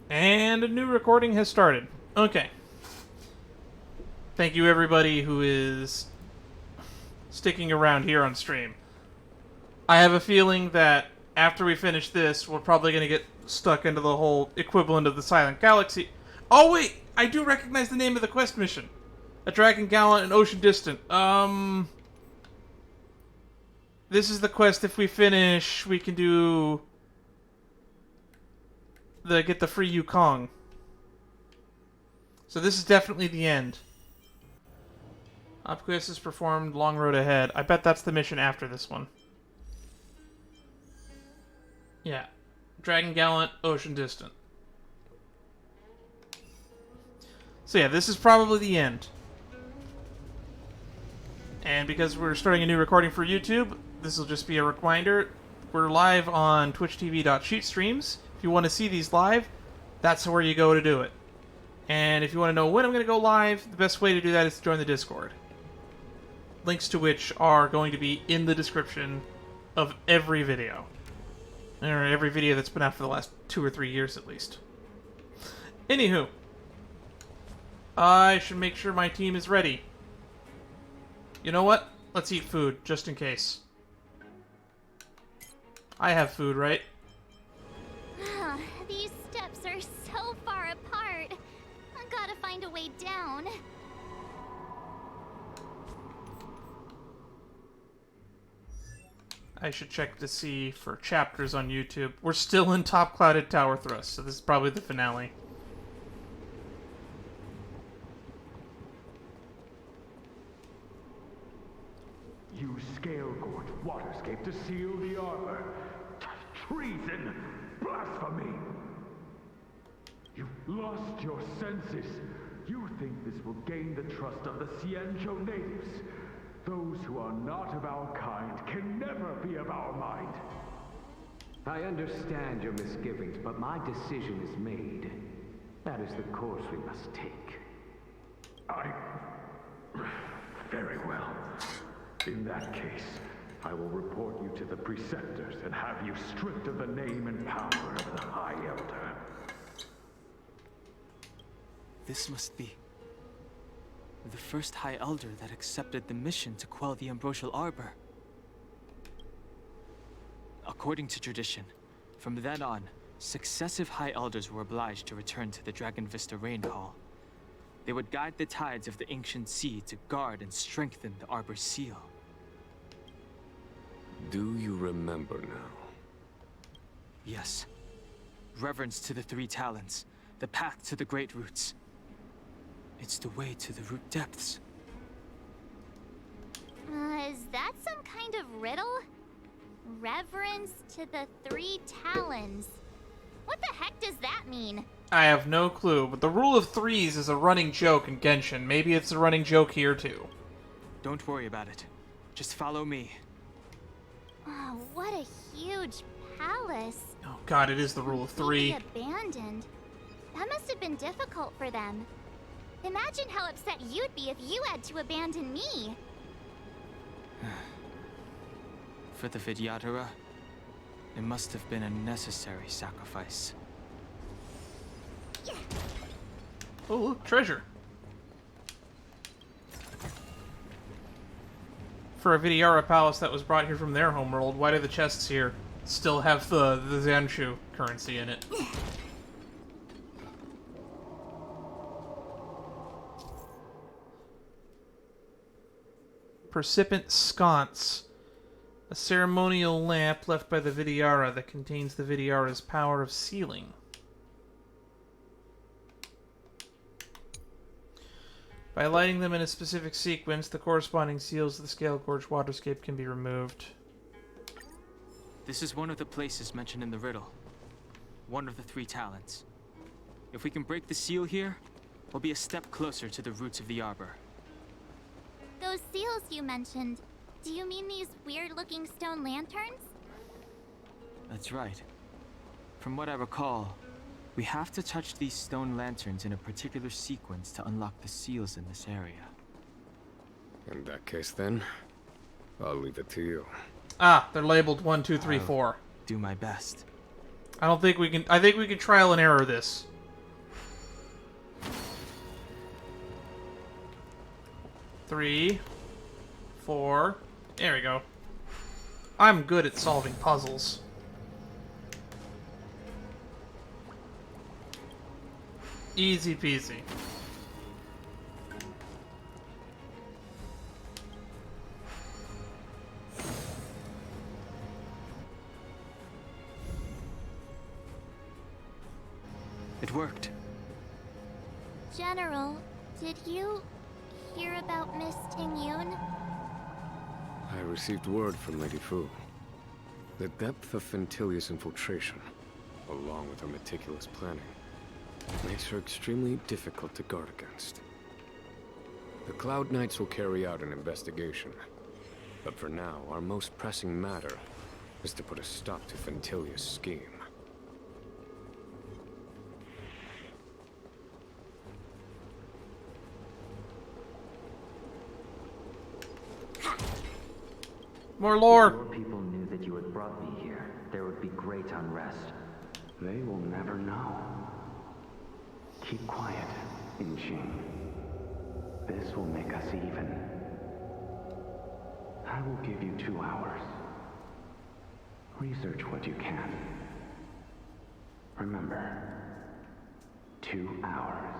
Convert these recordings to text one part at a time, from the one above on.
And a new recording has started. Okay. Thank you everybody who is sticking around here on stream. I have a feeling that after we finish this, we're probably going to get stuck into the whole equivalent of the Silent Galaxy. Oh wait, I do recognize the name of the quest mission. A Dragon Gallant and Ocean Distant. This is the quest. If we finish, we can do get the free Yukong. So this is definitely the end. Upquest is performed, long road ahead. I bet that's the mission after this one. Yeah. Dragon Gallant, Ocean Distant. So yeah, this is probably the end. And because we're starting a new recording for YouTube, this will just be a reminder. We're live on twitchtv.sheetstreams. If you want to see these live, that's where you go to do it. And if you want to know when I'm going to go live, the best way to do that is to join the Discord. Links to which are going to be in the description of every video. Or every video that's been out for the last 2 or 3 years at least. Anywho. I should make sure my team is ready. You know what? Let's eat food, just in case. I have food, right? These steps are so far apart. I gotta find a way down. I should check to see for chapters on YouTube. We're still in Topclouded Towerthrust, so this is probably the finale. You scale-gorge waterscape to seal the arbor. Treason! Blasphemy! You've lost your senses. You think this will gain the trust of the Xianzhou natives. Those who are not of our kind can never be of our mind. I understand your misgivings, but my decision is made. That is the course we must take. Very well. In that case, I will report you to the preceptors and have you stripped of the name and power of the High Elder. This must be the first High Elder that accepted the mission to quell the Ambrosial Arbor. According to tradition, from then on, successive High Elders were obliged to return to the Dragon Vista Rain Hall. They would guide the tides of the ancient sea to guard and strengthen the Arbor's seal. Do you remember now? Yes. Reverence to the Three Talons, the path to the Great Roots. It's the way to the root depths. Is that some kind of riddle? Reverence to the Three Talons. What the heck does that mean? I have no clue, but the rule of threes is a running joke in Genshin. Maybe it's a running joke here too. Don't worry about it. Just follow me. Oh, what a huge palace. Oh god, it is the rule of three. Completely abandoned. That must have been difficult for them. Imagine how upset you'd be if you had to abandon me. For the Vidyadhara, it must have been a necessary sacrifice. Oh, look, treasure. For a Vidyadhara palace that was brought here from their homeworld, why do the chests here still have the Zanshu currency in it? Precipient Sconce. A ceremonial lamp left by the Vidyadhara that contains the Vidyadhara's power of sealing. By lighting them in a specific sequence, the corresponding seals of the Scale Gorge waterscape can be removed. This is one of the places mentioned in the riddle. One of the Three Talons. If we can break the seal here, we'll be a step closer to the roots of the Arbor. Those seals you mentioned, do you mean these weird-looking stone lanterns? That's right. From what I recall, we have to touch these stone lanterns in a particular sequence to unlock the seals in this area. In that case, then, I'll leave it to you. Ah, they're labeled 1, 2, 3, 4. Do my best. I don't think we can. I think we can trial and error this. 3, 4. There we go. I'm good at solving puzzles. Easy peasy. It worked. General, did you hear about Miss Tingyun? I received word from Lady Fu. The depth of Phantylia's infiltration, along with her meticulous planning, makes her extremely difficult to guard against. The Cloud Knights will carry out an investigation. But for now, our most pressing matter is to put a stop to Phantylia's scheme. More lore! If your people knew that you had brought me here, there would be great unrest. They will never know. Keep quiet, Yanqing. This will make us even. I will give you 2 hours. Research what you can. Remember, 2 hours.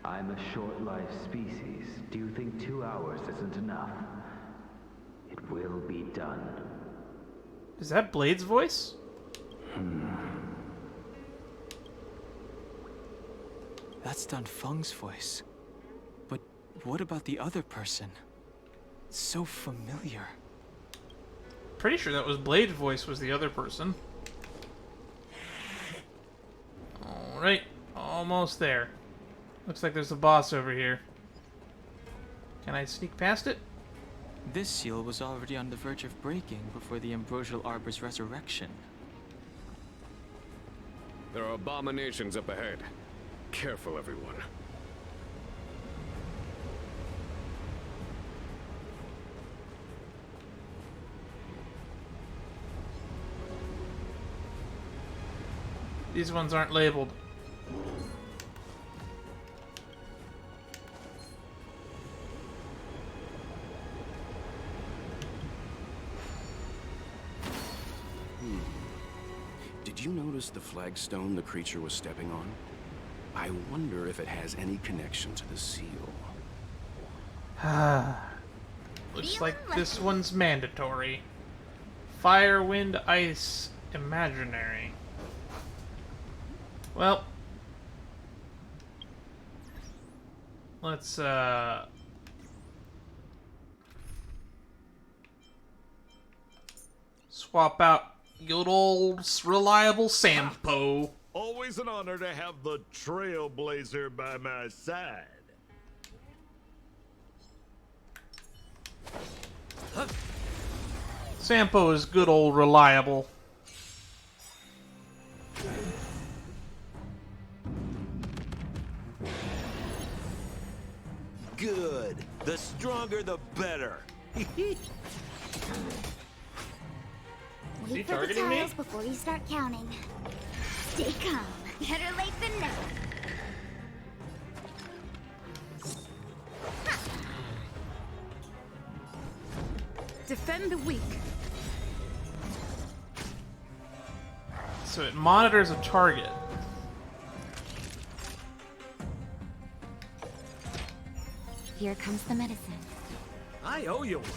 I'm a short-lived species. Do you think 2 hours isn't enough? It will be done. Is that Blade's voice? That's Dan Feng's voice. But what about the other person? It's so familiar. Pretty sure that was Blade's voice was the other person. Alright, almost there. Looks like there's a boss over here. Can I sneak past it? This seal was already on the verge of breaking before the ambrosial arbor's resurrection. There are abominations up ahead. Careful, everyone. These ones aren't labeled. Did you notice the flagstone the creature was stepping on? I wonder if it has any connection to the seal. Looks like this one's mandatory. Fire, wind, ice, imaginary. Well, let's swap out good old reliable Sampo. Always an honor to have the Trailblazer by my side. Sampo is good old reliable. Good. The stronger, the better. Wait for the targeting me? tiles before you start counting. Stay calm. Better late than never. Defend the weak. So it monitors a target. Here comes the medicine. I owe you one.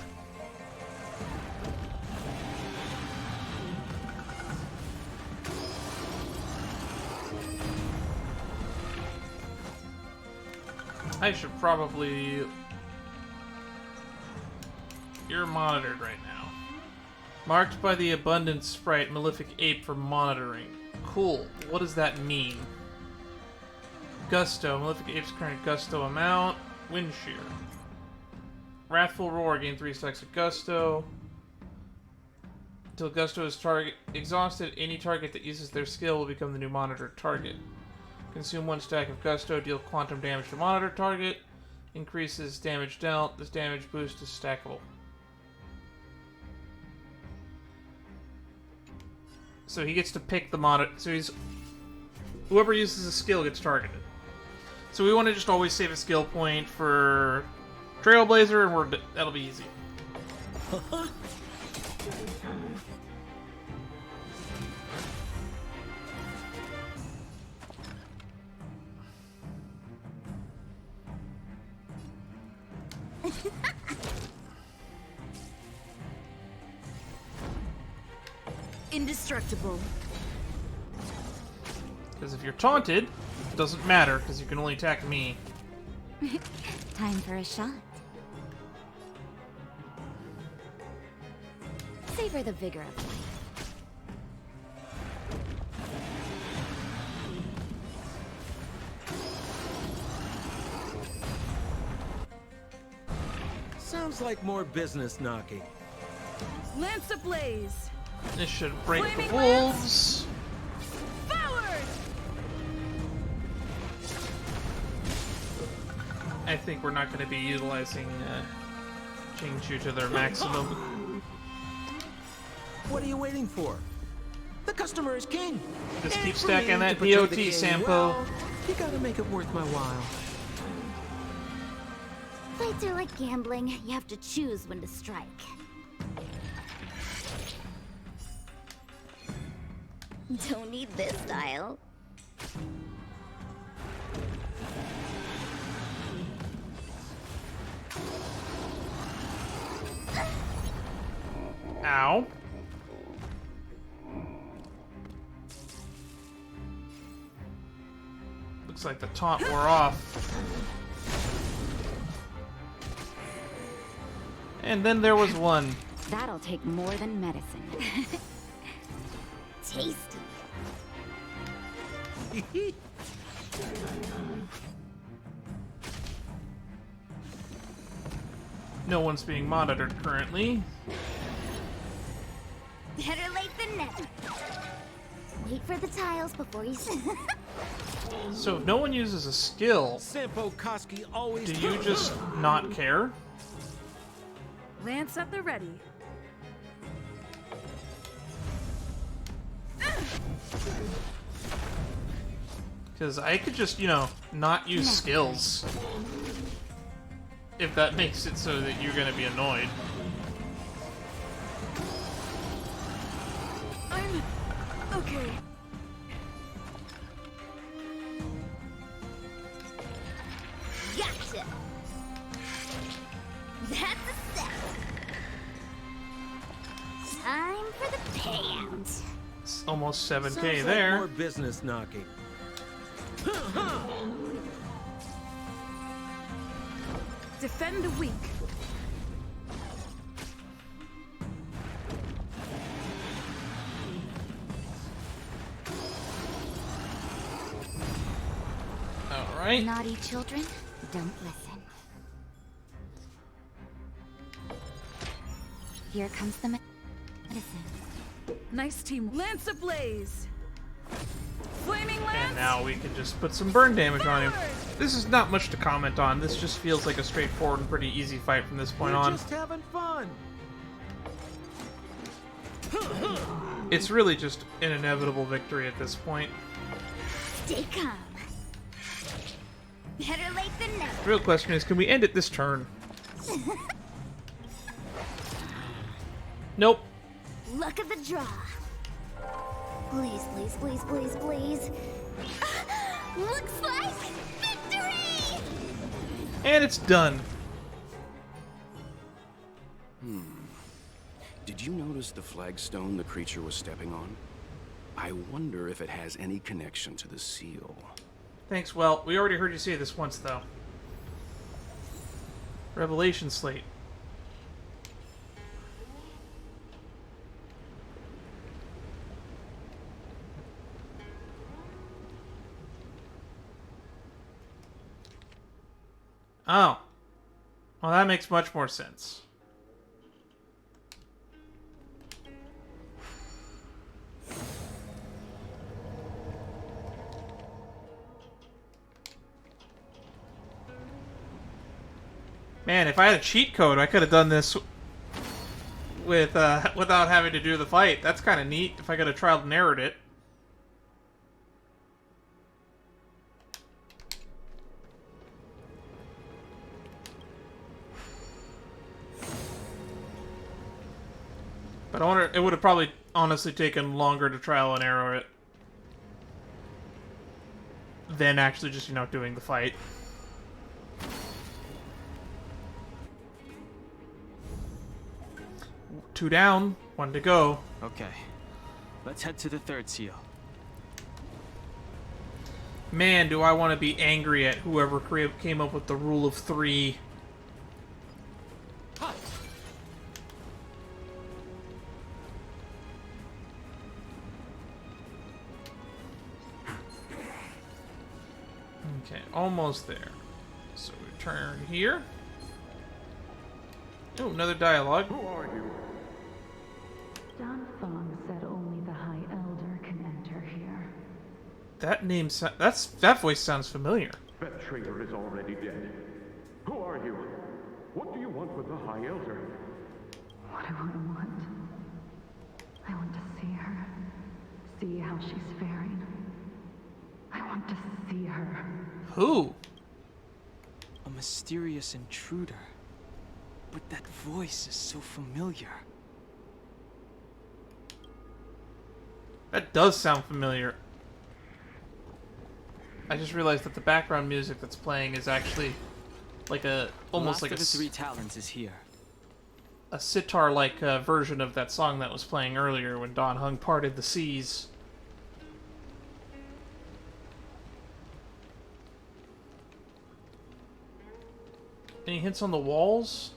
I should probably... You're monitored right now. Marked by the abundant sprite Malefic Ape for monitoring. Cool. What does that mean? Gusto. Malefic Ape's current gusto amount. Wind shear. Wrathful Roar. Gain 3 stacks of gusto. Until gusto is exhausted, any target that uses their skill will become the new monitored target. Consume 1 stack of gusto, deal quantum damage to monitor target. Increases damage dealt. This damage boost is stackable. So he gets to pick the monitor. So he's... Whoever uses a skill gets targeted. So we want to just always save a skill point for Trailblazer, and that'll be easy. Indestructible. Because if you're taunted, it doesn't matter, because you can only attack me. Time for a shot. Savor the vigor of life. Sounds like more business knocking. Lance ablaze. This should break Flaming the wolves. Forward! I think we're not going to be utilizing Qingchu to their maximum. What are you waiting for? The customer is king. Just And keep for stacking me that to portray DOT, the king Sampo. well, you gotta make it worth my while. Fights are like gambling. You have to choose when to strike. Don't need this style. Ow. Looks like the taunt wore off. And then there was one. That'll take more than medicine. Tasty. No one's being monitored currently. Better late than never. Wait for the tiles before you... So if no one uses a skill, Sampo Koski always. do you just not care? Lance at the ready. Because I could just, you know, not use skills. If that makes it so that you're gonna be annoyed. I'm okay. Gotcha! That's a set. Time for the payout. It's almost 7k Sounds like there. more business knocking. Defend the weak. Alright. Naughty children, don't listen. Here comes the medicine. Nice team. Lance ablaze. Flaming lance. And now we can just put some burn damage on him. This is not much to comment on. This just feels like a straightforward and pretty easy fight from this point We're on. just having fun. It's really just an inevitable victory at this point. Stay calm. Better late than never. The real question is, can we end it this turn? Nope. Luck of the draw. Please, please, please, please, please. Looks like victory! And it's done. Did you notice the flagstone the creature was stepping on? I wonder if it has any connection to the seal. Thanks, well, we already heard you say this once, though. Revelation Slate. Oh. Well, that makes much more sense. Man, if I had a cheat code, I could have done this with without having to do the fight. That's kind of neat. If I could have trial and errored it. But I wonder, it would have probably honestly taken longer to trial and error it than actually just, you know, doing the fight. Two down, one to go. Okay. Let's head to the third seal. Man, do I want to be angry at whoever came up with the rule of 3. Okay, almost there. So we turn here. Oh, another dialogue. Who are you? Don Fong said only the High Elder can enter here. That name, that voice sounds familiar. That traitor is already dead. Who are you? What do you want with the High Elder? What do I want? I want to see her. See how she's faring. I want to see her. Who? A mysterious intruder. But that voice is so familiar. That does sound familiar. I just realized that the background music that's playing is actually like a almost The last like of the three talons is here. a sitar-like version of that song that was playing earlier when Don Hung parted the seas. Any hints on the walls?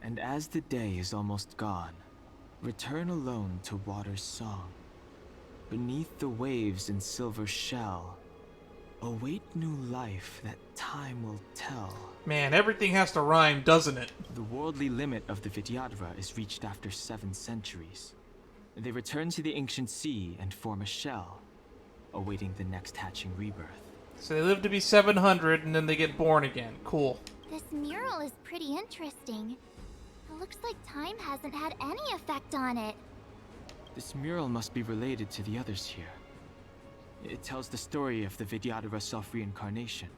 And as the day is almost gone, return alone to water's song. Beneath the waves in silver shell, await new life that time will tell. Man, everything has to rhyme, doesn't it? The worldly limit of the Vidyadhara is reached after 7 centuries. They return to the ancient sea and form a shell, awaiting the next hatching rebirth. So they live to be 700 and then they get born again. Cool. This mural is pretty interesting. It looks like time hasn't had any effect on it. This mural must be related to the others here. It tells the story of the Vidyadhara self-reincarnation,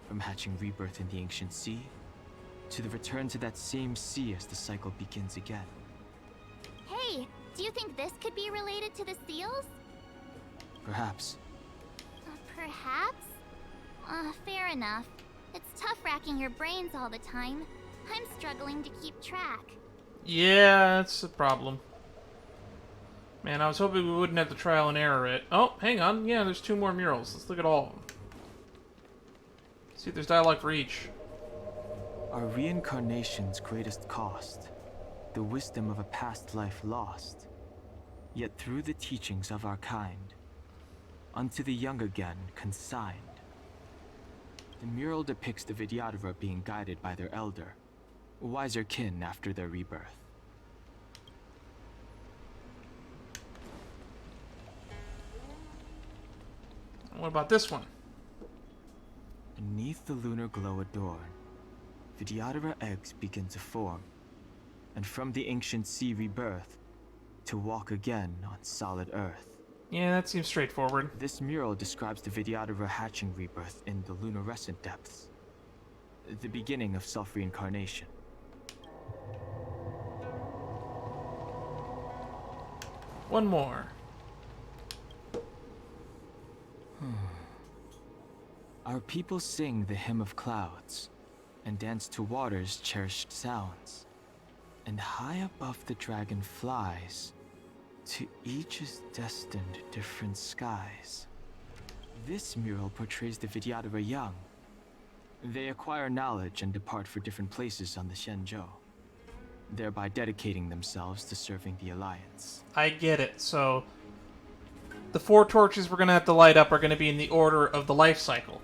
from hatching rebirth in the ancient sea, to the return to that same sea as the cycle begins again. Hey, do you think this could be related to the seals? Perhaps. Perhaps? Fair enough. It's tough racking your brains all the time. I'm struggling to keep track. Yeah, that's a problem. Man, I was hoping we wouldn't have to trial and error it. Oh, hang on. Yeah, there's 2 more murals. Let's look at all of them. See if there's dialogue for each. Our reincarnation's greatest cost, the wisdom of a past life lost, yet through the teachings of our kind, unto the young again consigned. The mural depicts the Vidyadhara being guided by their elder, wiser kin after their rebirth. What about this one? Beneath the lunar glow adorn, Vidyadhara eggs begin to form, and from the ancient sea rebirth, to walk again on solid earth. Yeah, that seems straightforward. This mural describes the Vidyadhara hatching rebirth in the lunarescent depths, the beginning of self-reincarnation. One more. Our people sing the hymn of clouds, and dance to water's cherished sounds. And high above the dragon flies, to each is destined different skies. This mural portrays the Vidyadhara young. They acquire knowledge and depart for different places on the Shenzhou, thereby dedicating themselves to serving the Alliance. I get it. So, the 4 torches we're going to have to light up are going to be in the order of the life cycle.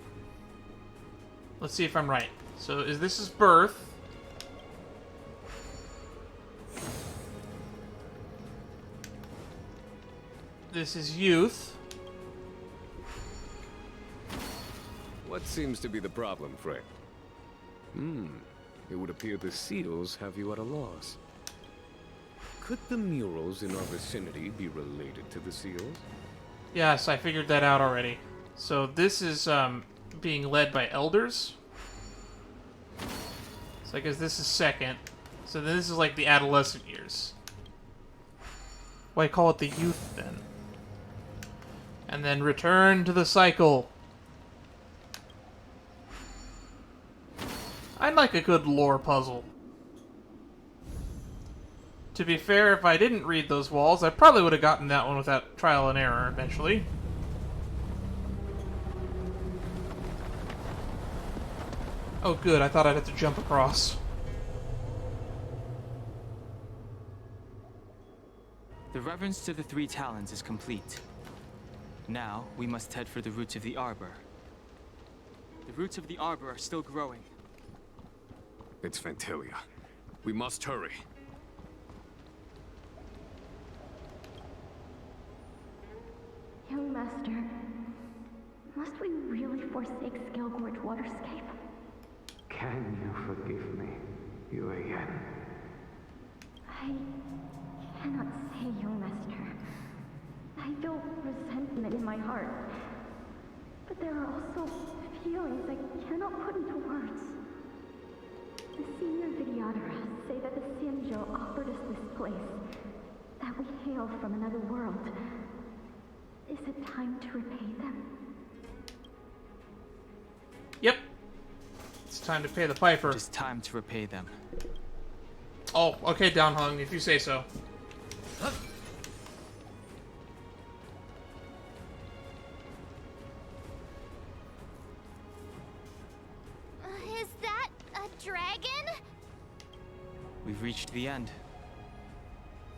Let's see if I'm right. So, this is birth. This is youth. What seems to be the problem, Frank? It would appear the seals have you at a loss. Could the murals in our vicinity be related to the seals? Yes, I figured that out already. So this is being led by elders. So I guess this is second. So then this is like the adolescent years. Why call it the youth then? And then return to the cycle. I'd like a good lore puzzle. To be fair, if I didn't read those walls, I probably would have gotten that one without trial and error eventually. Oh good, I thought I'd have to jump across. The reverence to the three talons is complete. Now, we must head for the roots of the Arbor. The roots of the Arbor are still growing. It's Phantylia. We must hurry. Young Master, must we really forsake Scalgorge Waterscape? Can you forgive me, Yuan? I cannot say, Young Master. I feel resentment in my heart. But there are also feelings I cannot put into words. The senior Videoteras say that the Sinjo offered us this place, that we hail from another world. Is it time to repay them? Yep. It's time to pay the piper. It is time to repay them. Oh, okay, Downhung, if you say so. Is that a dragon? We've reached the end.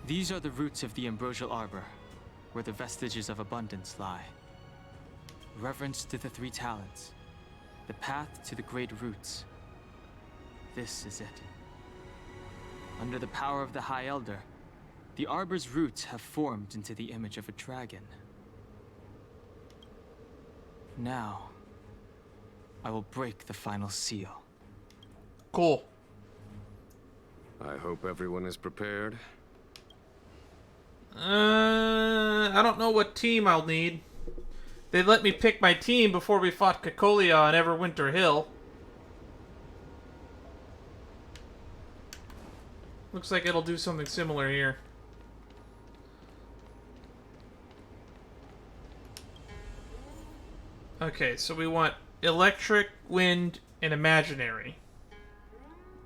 These are the roots of the Ambrosial Arbor, where the vestiges of abundance lie. Reverence to the three talents. The path to the great roots. This is it. Under the power of the High Elder, the Arbor's roots have formed into the image of a dragon. Now, I will break the final seal. Cool. I hope everyone is prepared. I don't know what team I'll need. They let me pick my team before we fought Cacolia on Everwinter Hill. Looks like it'll do something similar here. Okay, so we want electric, wind, and imaginary.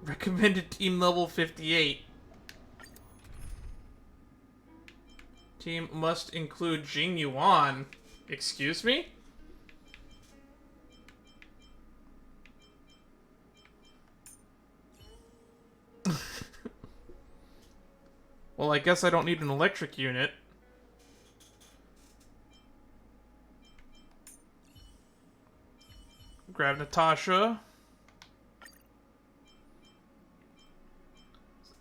Recommended team level 58. Team must include Jing Yuan. Excuse me? Well, I guess I don't need an electric unit. Grab Natasha.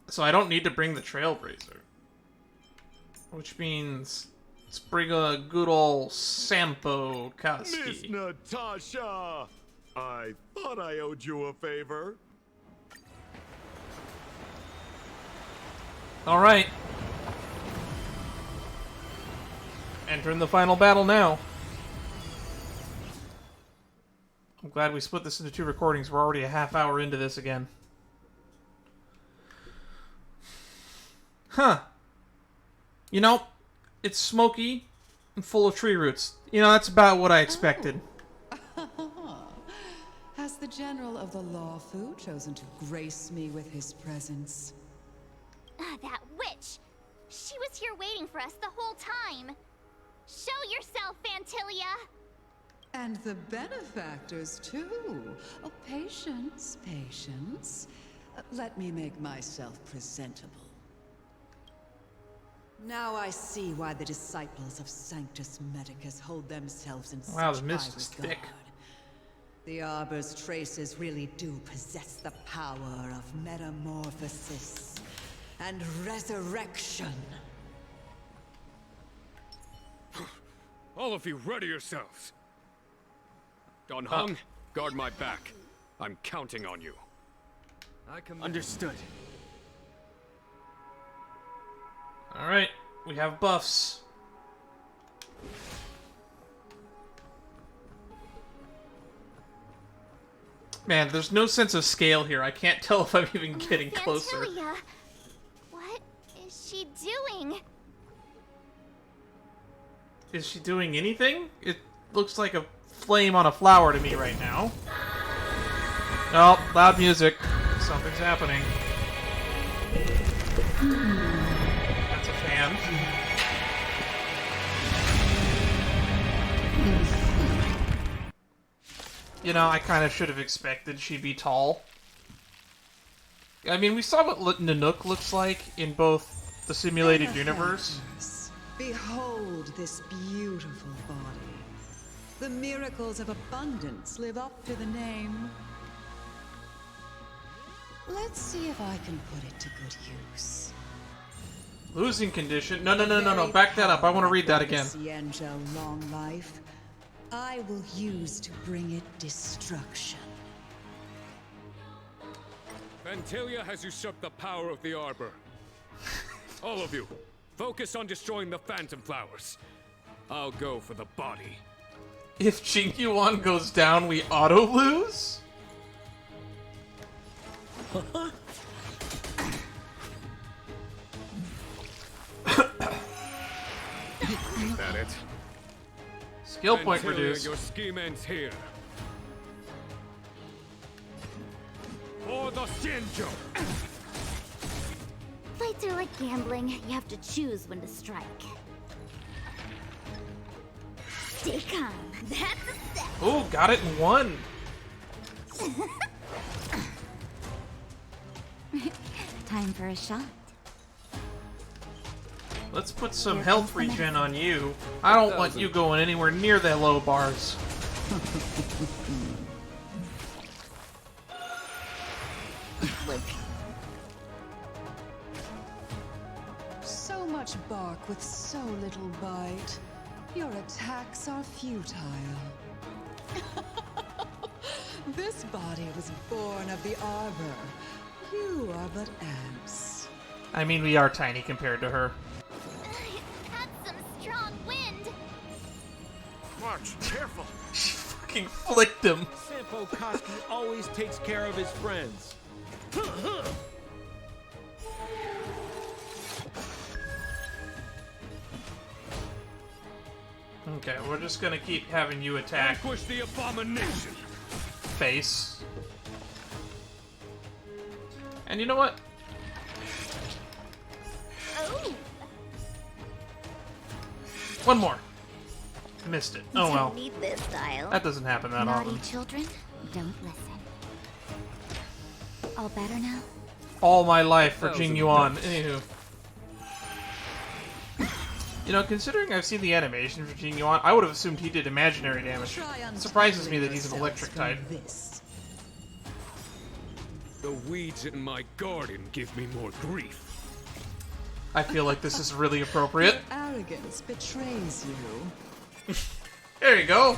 So I don't need to bring the Trailblazer. Which means let's bring a good old Sampo Miss Koski. Natasha! I thought I owed you a favor. Alright. Entering the final battle now. I'm glad we split this into 2 recordings. We're already a half hour into this again. Huh. You know, it's smoky and full of tree roots. You know, that's about what I expected. Has the General of the Lawfu chosen to grace me with his presence? That witch! She was here waiting for us the whole time. Show yourself, Phantylia! And the benefactors, too. Oh, patience, patience. Let me make myself presentable. Now I see why the disciples of Sanctus Medicus hold themselves in Wow, such the mist is high regard. thick. The Arbor's traces really do possess the power of metamorphosis and resurrection. All of you, ready yourselves. Don Hung, guard my back. I'm counting on you. Understood. Alright, we have buffs. Man, there's no sense of scale here. I can't tell if I'm even getting closer. Phantylia, what is she doing? Is she doing anything? It looks like a flame on a flower to me right now. Oh, loud music. Something's happening. That's a fan. You know, I kind of should have expected she'd be tall. I mean, we saw what Nanook looks like in both the simulated universe. Behold this beautiful body. The miracles of abundance live up to the name. Let's see if I can put it to good use. Losing condition? No. Back that up. I want to read that again. Long life, I will use to bring it destruction. Phantylia has usurped the power of the Arbor. All of you, focus on destroying the Phantom Flowers. I'll go for the body. If Jingyuan goes down, we auto-lose? That it? Skill point Phantylia, reduced. Your scheme ends here. For the Shinjo! Fights are like gambling. You have to choose when to strike. Stay calm. That's a set. Oh, got it in one. Time for a shot. Let's put some health regen on you. I don't want you going anywhere near the low bars. Look. So much bark with so little bite. Your attacks are futile. This body was born of the Arbor. You are but ants. I mean, we are tiny compared to her. That's some strong wind. March, careful! She fucking flicked him. Senpo Koski always takes care of his friends. Okay, we're just gonna keep having you attack. Vanquish the abomination! Face. And you know what? Oh. One more. Missed it. Oh well. Don't need this style. That doesn't happen that Naughty often. children, don't listen. All better now? All my life for Jingyuan. Anywho. You know, considering I've seen the animation for Jingyuan, I would have assumed he did imaginary damage. It surprises me that he's an electric type. The weeds in my garden give me more grief. I feel like this is really appropriate. Your arrogance betrays you. There you go.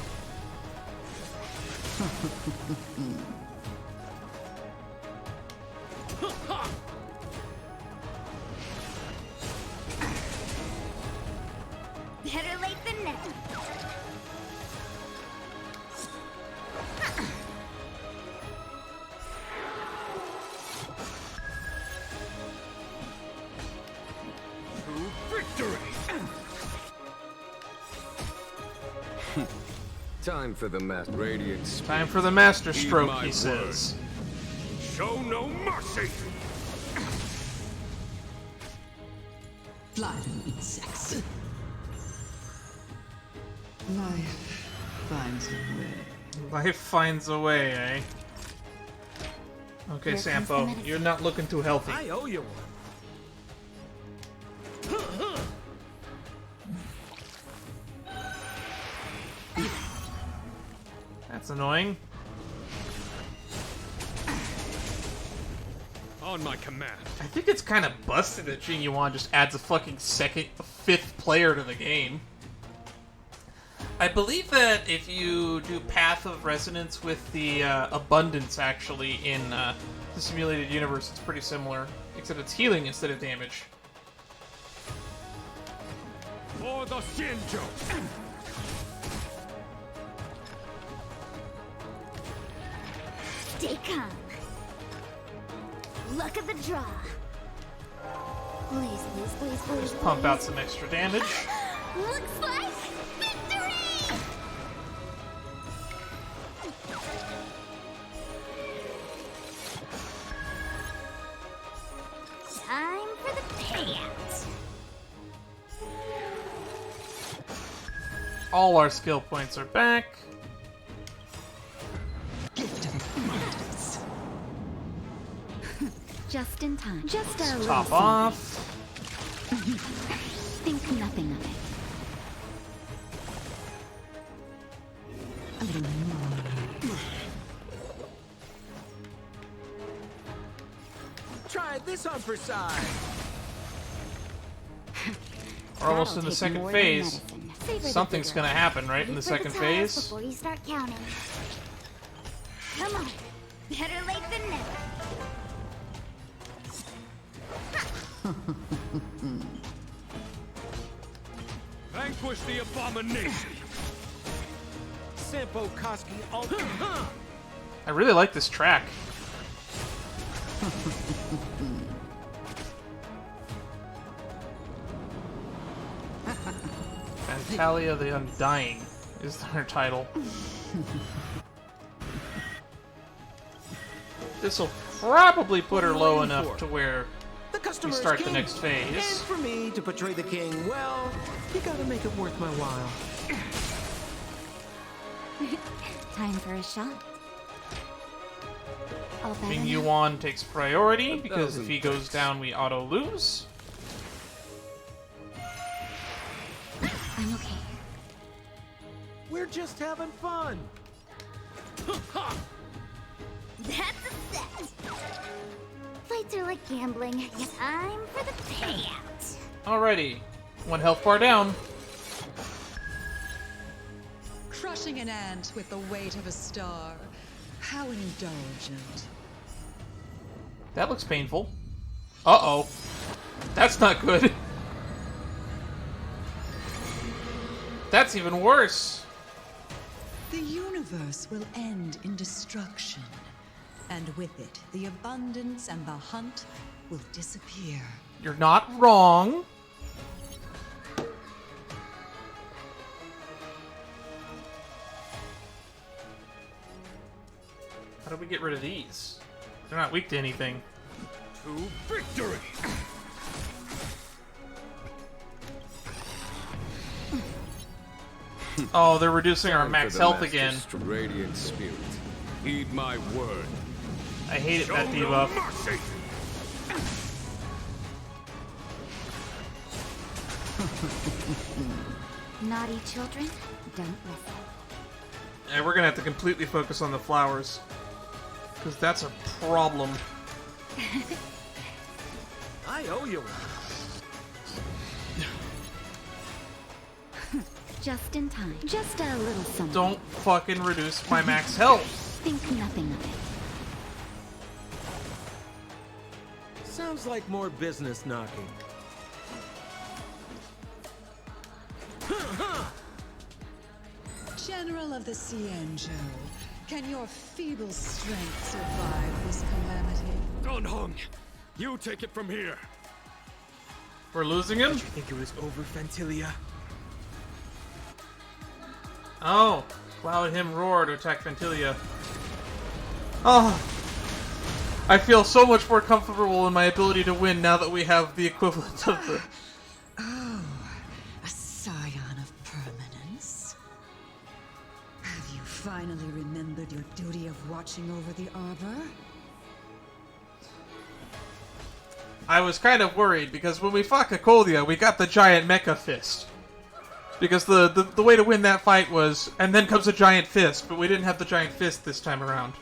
Better late than never. Time for the master radiance. Time for the master stroke, he says. Show no mercy! Fly them insects. Life finds a way. Life finds a way, eh? Okay, Sampo, you're not looking too healthy. I owe you one. That's annoying. On my command. I think it's kind of busted that Jingyuan just adds a fucking fifth player to the game. I believe that if you do Path of Resonance with the Abundance, actually, in the simulated universe, it's pretty similar, except it's healing instead of damage. For the Shinjo! Stay calm. Luck of the draw. Please, please, please, please. Just pump out some extra damage. Looks like victory! Time for the payout. All our skill points are back. Just in time. Just a little Top off. Think nothing of it. A little more. Try this on for size. We're almost in the second phase. Something's gonna happen, right, in the second phase? Before you start counting. Come on. Better late than never. Vanquish the abomination. Sampo Koski ultimate. I really like this track. Phantylia the Undying is their title. This will probably put her low enough to where we start the next phase. And for me to portray the king, well, you gotta make it worth my while. Time for a shot. All better Ming now. Yuan takes priority because if he goes down, we auto lose. I'm okay. We're just having fun. That's a set. Fights are like gambling. Time for the payout. Alrighty, 1 health bar down. Crushing an ant with the weight of a star. How indulgent. That looks painful. Uh-oh. That's not good. That's even worse. The universe will end in destruction. And with it, the abundance and the hunt will disappear. You're not wrong. How do we get rid of these? They're not weak to anything. To victory! Oh, they're reducing our max health again. Radiant spirit. Heed my word. I hate it, that Show no debuff. mercy. Naughty children, don't listen. And we're gonna have to completely focus on the flowers. Because that's a problem. I owe you one. Just in time. Just a little something. Don't fucking reduce my max health. Think nothing of it. Sounds like more business knocking. General of the Cienjo, can your feeble strength survive this calamity? Don Hong, you take it from here. We're losing him? You think it was over, Phantylia? Oh, Cloud him roar to attack Phantylia. Oh, I feel so much more comfortable in my ability to win now that we have the equivalent of the... Oh, a scion of permanence. Have you finally remembered your duty of watching over the Arbor? I was kind of worried because when we fought Kakolia, we got the giant mecha fist. Because the way to win that fight was, and then comes a giant fist, but we didn't have the giant fist this time around.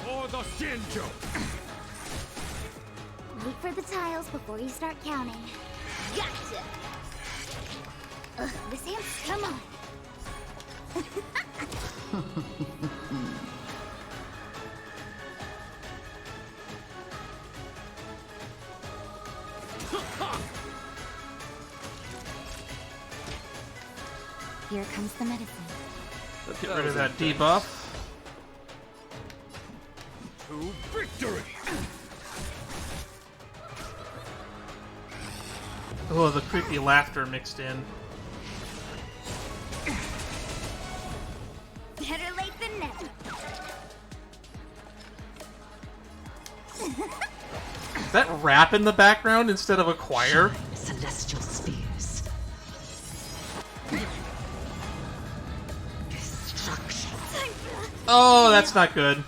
For the Shinjo! Wait for the tiles before you start counting. Gotcha! Ugh, this hand's... Come on! Here comes the medicine. Get rid of that debuff. Oh, the creepy laughter mixed in. Better late than never. Is that rap in the background instead of a choir? Celestial spheres. Destruction. Oh, that's not good.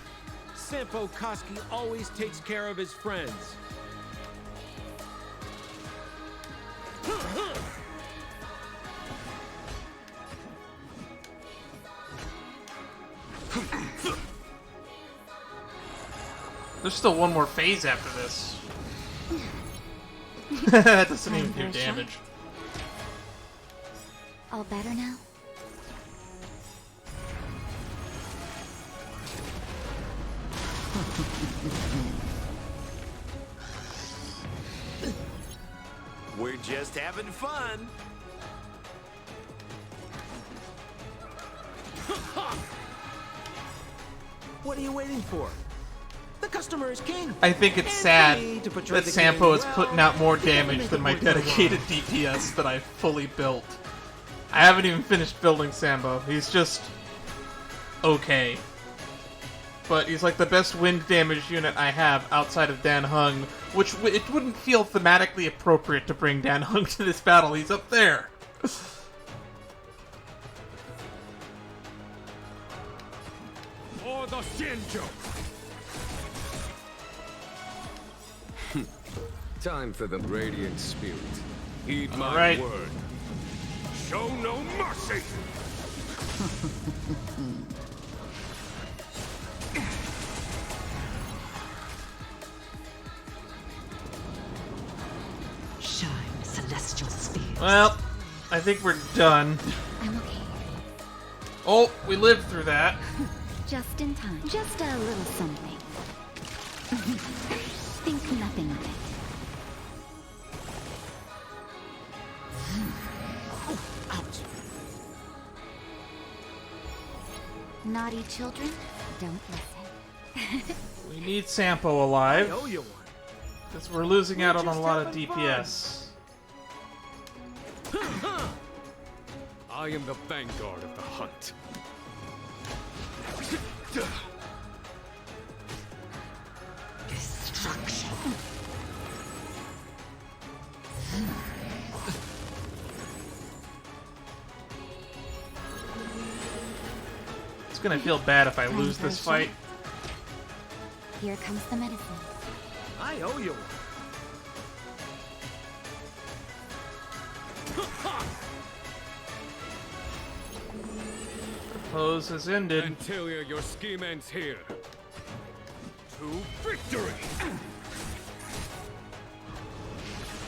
Sampo Koski always takes care of his friends. There's still one more phase after this. That doesn't even do damage. All better now? We're just having fun. What are you waiting for? The customer is king. I think it's sad that Sampo is putting out more damage than my dedicated DPS that I fully built. I haven't even finished building Sampo. He's just okay. But he's like the best wind damage unit I have outside of Dan Hung, which it wouldn't feel thematically appropriate to bring Dan Hung to this battle. He's up there. For the Shinjo! Time for the Radiant Spirit. Heed my right. word. Show no mercy! Shine, celestial spheres. Well, I think we're done. I'm okay. Oh, we lived through that. Just in time. Just a little something. Think nothing of it. Naughty children, don't listen. We need Sampo alive. I owe you one. Because we're losing out on a lot of DPS. I am the vanguard of the hunt. Destruction. It's gonna feel bad if I lose this fight. Here comes the medicine. I owe you one. The pose has ended. Phantylia, your scheme ends here. To victory!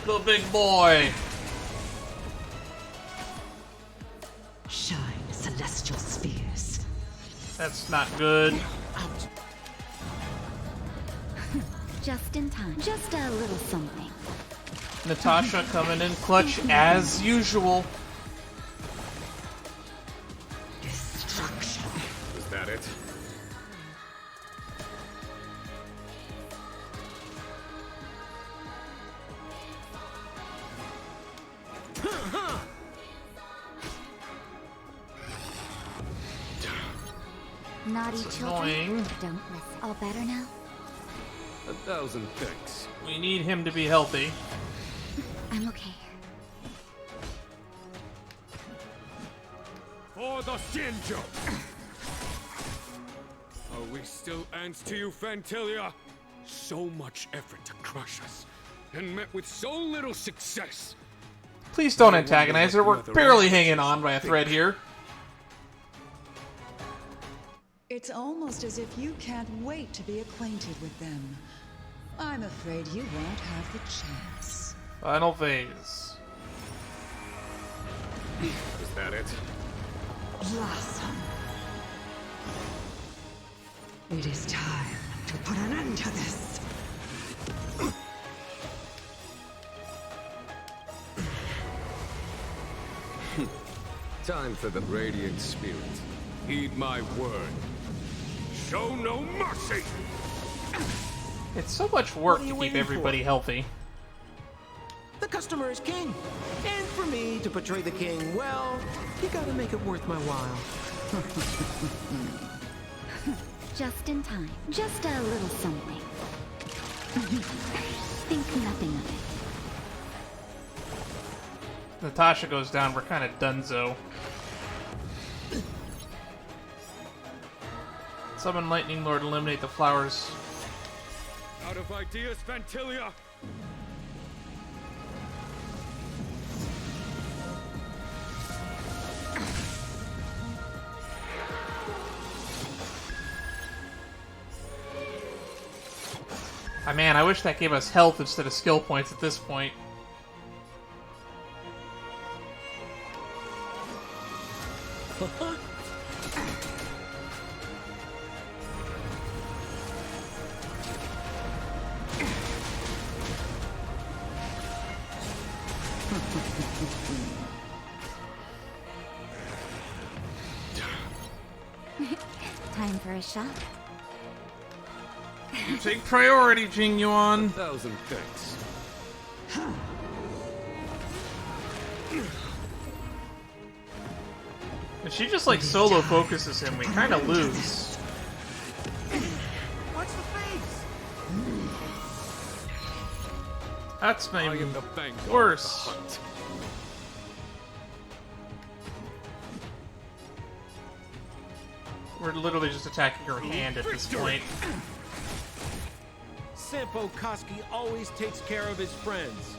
The big boy. Shine, celestial spheres. That's not good. Just in time. Just a little something. Natasha coming in clutch as usual. Destruction. Is that it? Naughty That's children, annoying. don't listen. All better now? 1,000 thanks. We need him to be healthy. I'm okay. For the Shinjo! Are we still ants to you, Phantylia? So much effort to crush us, and met with so little success. Please don't antagonize her. We're barely hanging on by a thread here. It's almost as if you can't wait to be acquainted with them. I'm afraid you won't have the chance. Final phase. Is that it? Blossom. It is time to put an end to this. Time for the Radiant Spirit. Heed my word. Show no mercy! It's so much work What are you to keep waiting everybody for? healthy. The customer is king. And for me to portray the king, well, you gotta make it worth my while. Just in time. Just a little something. Think nothing of it. Natasha goes down, we're kind of donezo. Summon Lightning Lord, eliminate the flowers. Out of ideas, Phantylia! Ah, man, I wish that gave us health instead of skill points at this point. Time for a shot. You take priority, Jing Yuan. 1,000 thanks. If she just like solo focuses him, we kind of lose. Watch the face! That's I maybe am the vanguard worse. of the hunt. We're literally just attacking her hand at this point. Sampo Koski always takes care of his friends.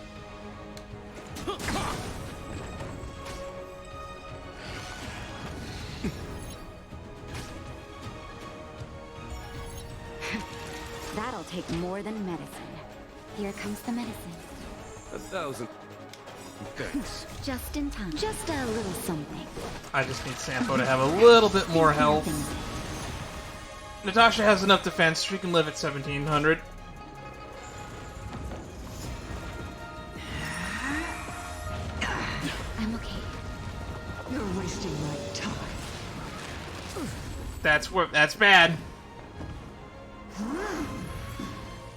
That'll take more than medicine. Here comes the medicine. 1,000 thanks. Just in time. Just a little something. I just need Sampo to have a little bit more health. Natasha has enough defense, she can live at 1,700. I'm okay. You're wasting my time. That's bad.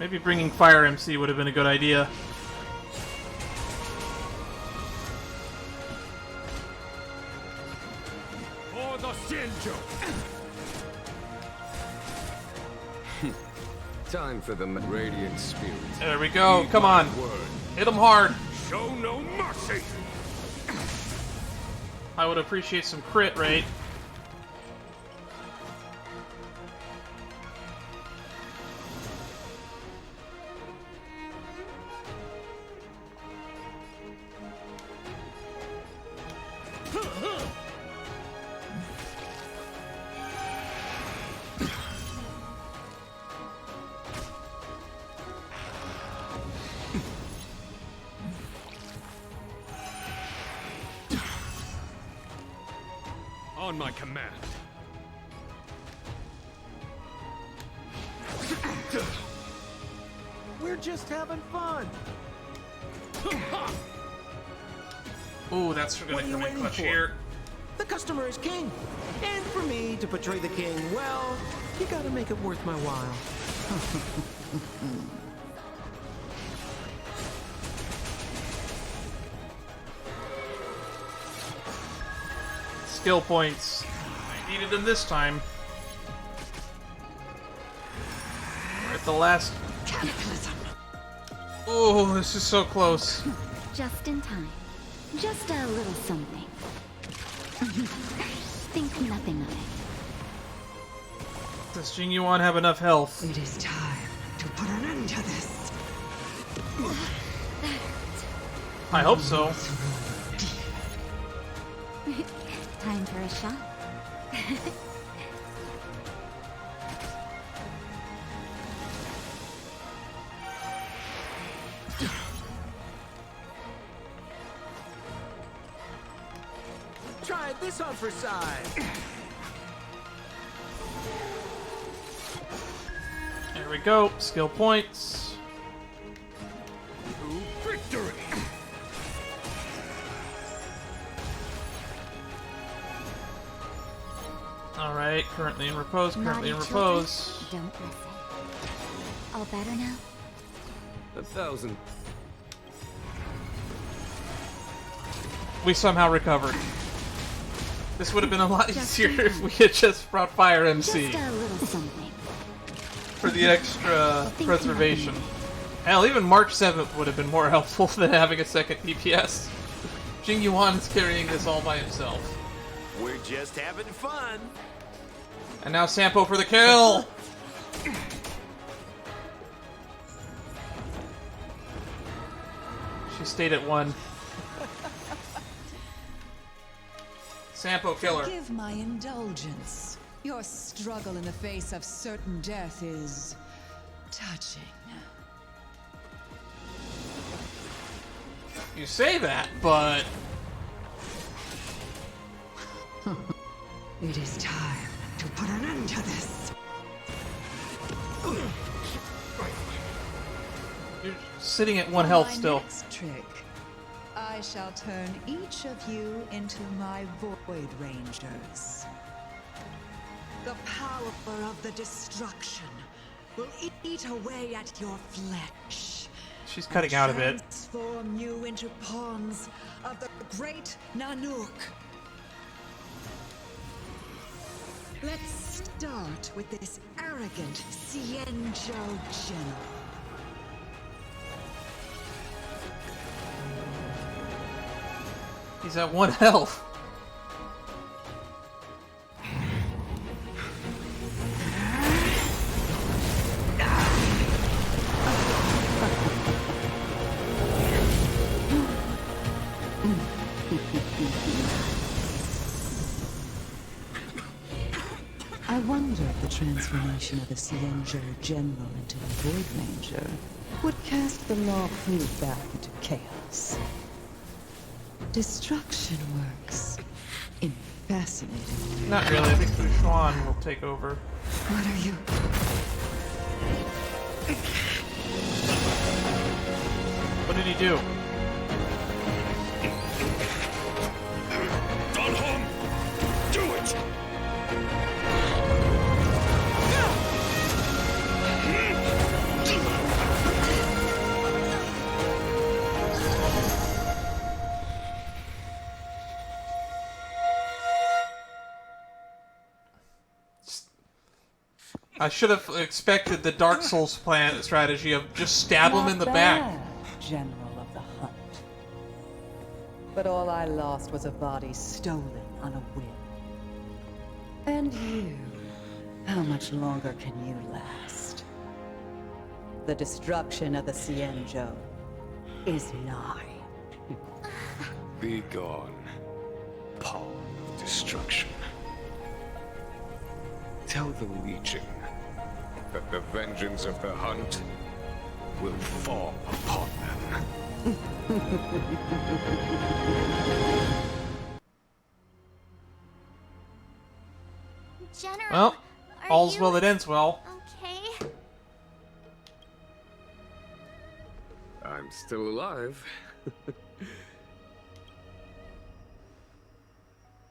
Maybe bringing Fire MC would have been a good idea. For the Shinjo! Time for the Radiant Spirit. There we go, come on. Hit him hard. Show no mercy! I would appreciate some crit rate. On my command. We're just having fun. Ooh, that's gonna What are you come in waiting clutch for? here. The customer is king. And for me to portray the king, well, you gotta make it worth my while. Skill points. I needed them this time. We're at the last. Oh, this is so close. Just in time. Just a little something. Think nothing of it. Does Jing Yuan have enough health? It is time to put an end to this. I hope so. Time for a shot. Try this on for size. There we go. Skill points. To victory! Alright, currently in repose, currently in Naughty repose. children, don't listen. All better now? 1,000. we somehow recovered. This would have been a lot easier if we had just brought Fire MC. Just a little something. For the extra preservation. Hell, even March 7th would have been more helpful than having a second DPS. Jing Yuan is carrying this all by himself. We're just having fun. And now Sampo for the kill! She stayed at 1. Sampo killer. Forgive my indulgence. Your struggle in the face of certain death is touching. You say that, but... It is time to put an end to this. You're sitting at 1 health still. Next trick. I shall turn each of you into my Void Rangers. The power of the destruction will eat away at your flesh. She's cutting out a bit. Transform you into pawns of the great Nanook. Let's start with this arrogant Xianzhou general. He's at 1 health. I wonder if the transformation of the Xianzhou general into a Void Ranger would cast the law proof back into chaos. Destruction works in fascinating ways. Not really, I think Fu Xuan will take over. What are you? What did he do? Do it! I should have expected the Dark Souls plan strategy of just stab him in the back. General of the Hunt. But all I lost was a body stolen on a whim. And you, how much longer can you last? The destruction of the Xianzhou is nigh. Be gone, pawn of destruction. Tell the Legion that the vengeance of the Hunt will fall upon them. General, Well, are all's you well that ends well. okay? I'm still alive.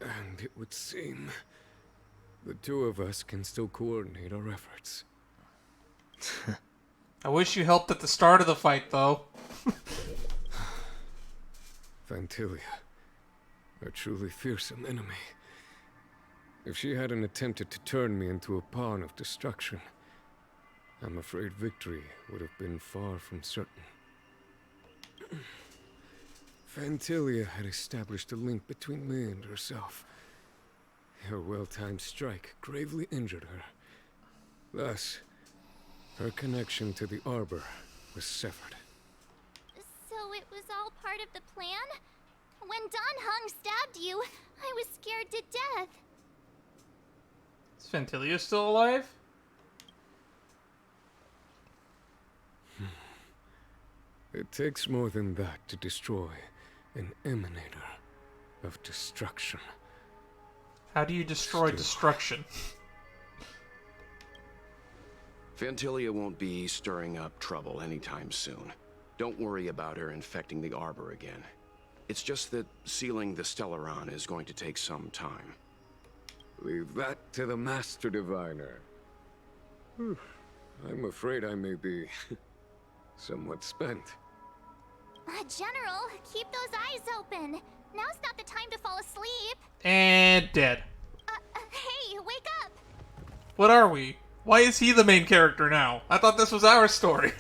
And it would seem the two of us can still coordinate our efforts. I wish you helped at the start of the fight, though. Phantylia, a truly fearsome enemy. If she hadn't attempted to turn me into a pawn of destruction, I'm afraid victory would have been far from certain. Phantylia had established a link between me and herself. Her well-timed strike gravely injured her. Thus, her connection to the Arbor was severed. So it was all part of the plan? When Don Hung stabbed you, I was scared to death. Is Phantylia still alive? It takes more than that to destroy an emanator of destruction. How do you destroy destruction? Phantylia won't be stirring up trouble anytime soon. Don't worry about her infecting the Arbor again. It's just that sealing the Stellaron is going to take some time. Leave that to the Master Diviner. I'm afraid I may be somewhat spent. General, keep those eyes open. Now's not the time to fall asleep. And dead. Hey, wake up! What are we? Why is he the main character now? I thought this was our story.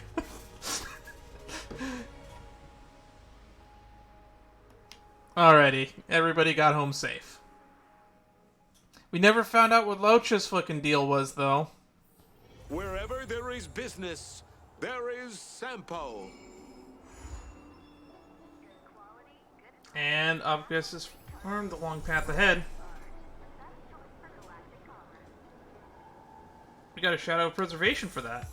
Alrighty, everybody got home safe. We never found out what Locha's fucking deal was, though. Wherever there is business, there is Sampo. And Obvious is formed the long path ahead. We got a Shadow of Preservation for that.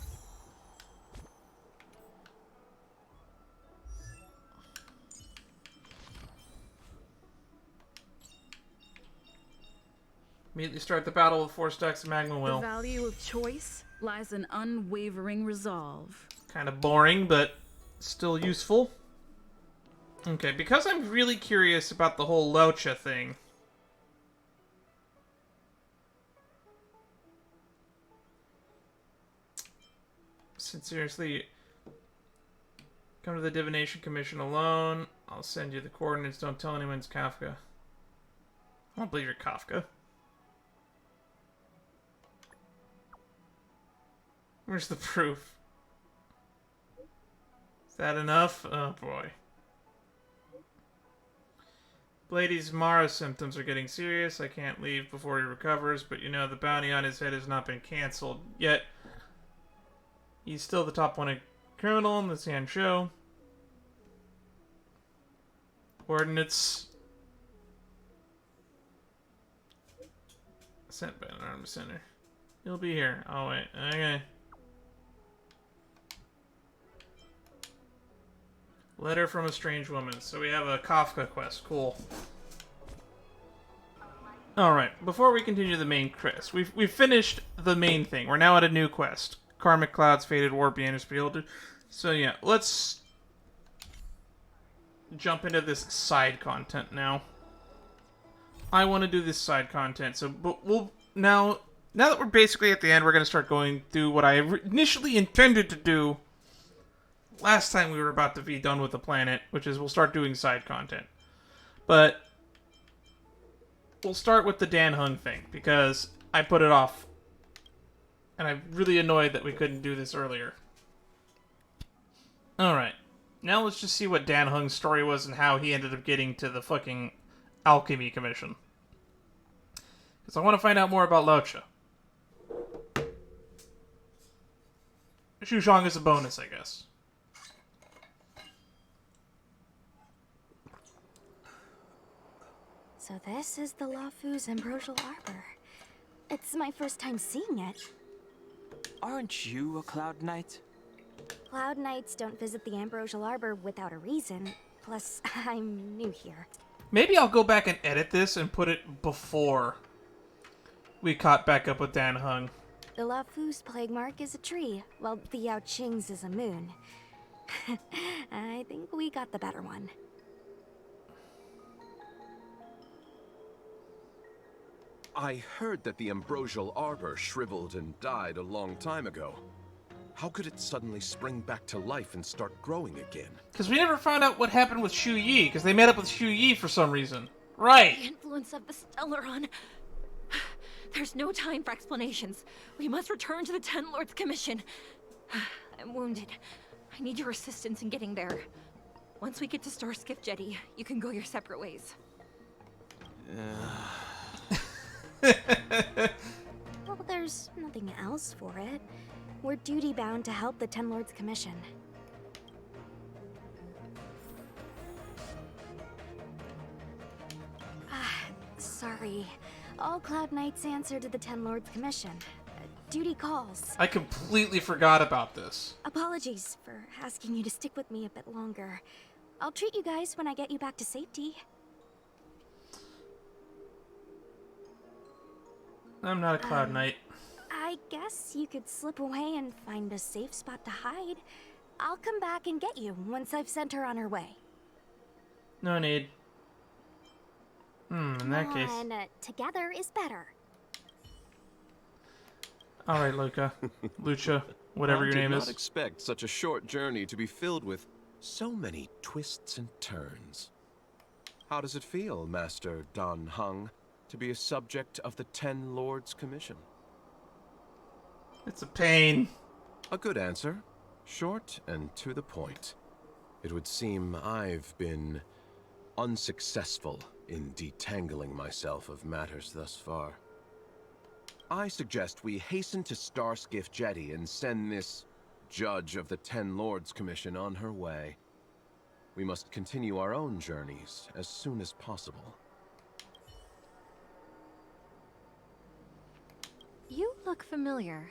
Immediately start the battle with 4 stacks of Magma Will. The value of choice lies in unwavering resolve. Kind of boring, but still useful. Okay, because I'm really curious about the whole Locha thing. Seriously, come to the Divination Commission alone. I'll send you the coordinates. Don't tell anyone it's Kafka. I don't believe you're Kafka. Where's the proof? Is that enough? Oh boy. Blady's Mara symptoms are getting serious. I can't leave before he recovers, but you know the bounty on his head has not been cancelled yet. He's still the top wanted criminal in the San Show. Coordinates sent by an arms center. He'll be here. Oh wait, okay. Letter from a strange woman. So we have a Kafka quest. Cool. Alright, before we continue the main quest, we've finished the main thing. We're now at a new quest. Karmic Clouds, Faded Warp, Banner's Beholder. So yeah, let's jump into this side content now. I want to do this side content, so but we'll now that we're basically at the end, we're going to start going through what I initially intended to do last time we were about to be done with the planet, which is we'll start doing side content. But we'll start with the Dan Hung thing, because I put it off. And I'm really annoyed that we couldn't do this earlier. Alright. Now let's just see what Dan Hung's story was and how he ended up getting to the fucking Alchemy Commission. Because I want to find out more about Locha. Xushang is a bonus, I guess. So this is the Lafu's Ambrosial Arbor. It's my first time seeing it. Aren't you a Cloud Knight? Cloud Knights don't visit the Ambrosial Arbor without a reason. Plus, I'm new here. Maybe I'll go back and edit this and put it before we caught back up with Dan Hung. The Lafu's plague mark is a tree, while the Yanqing's is a moon. I think we got the better one. I heard that the Ambrosial Arbor shriveled and died a long time ago. How could it suddenly spring back to life and start growing again? Because we never found out what happened with Shu Yi, because they met up with Shu Yi for some reason. Right! The influence of the Stellaron. There's no time for explanations. We must return to the Ten Lords Commission. I'm wounded. I need your assistance in getting there. Once we get to Starskiff Jetty, you can go your separate ways. Well, there's nothing else for it. We're duty-bound to help the Ten Lords Commission. Sorry. All Cloud Knights answer to the Ten Lords Commission. Duty calls. I completely forgot about this. Apologies for asking you to stick with me a bit longer. I'll treat you guys when I get you back to safety. I'm not a Cloud Knight. I guess you could slip away and find a safe spot to hide. I'll come back and get you once I've sent her on her way. No need. In that case. Together is better. Alright, Luca. Lucha, whatever your name I is. did not expect such a short journey to be filled with so many twists and turns. How does it feel, Master Dan Heng, to be a subject of the Ten Lords Commission? It's a pain. A good answer. Short and to the point. It would seem I've been unsuccessful in detangling myself of matters thus far. I suggest we hasten to Starskiff Jetty and send this judge of the Ten Lords Commission on her way. We must continue our own journeys as soon as possible. You look familiar.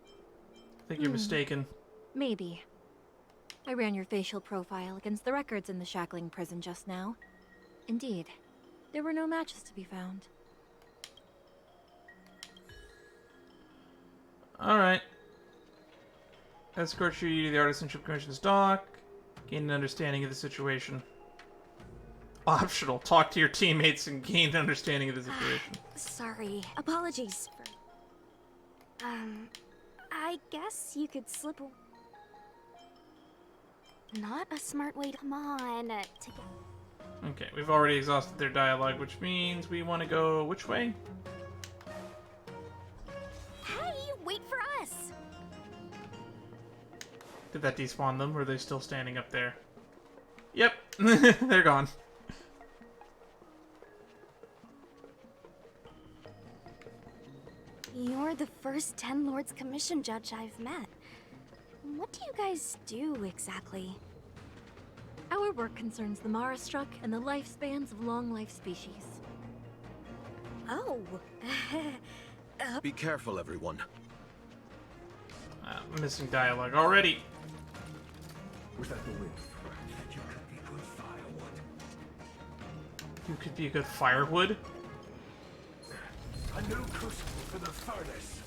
I think you're mistaken. Maybe. I ran your facial profile against the records in the shackling prison just now. Indeed, there were no matches to be found. Alright. Escort you to the Artisanship Commission's dock. Gain an understanding of the situation. Optional. Talk to your teammates and gain an understanding of the situation. Sorry. Apologies for... I guess you could slip a... Not a smart way to... Come on, Okay, we've already exhausted their dialogue, which means we want to go which way? Hey, wait for us! Did that despawn them, or are they still standing up there? Yep, they're gone. You're the first Ten Lords Commission judge I've met. What do you guys do, exactly? Our work concerns the Marastruck and the lifespans of long-life species. Oh. Be careful, everyone. I'm missing dialogue already. Was that the wind? You could be good firewood. You could be a good firewood? A new crucible for the furnace.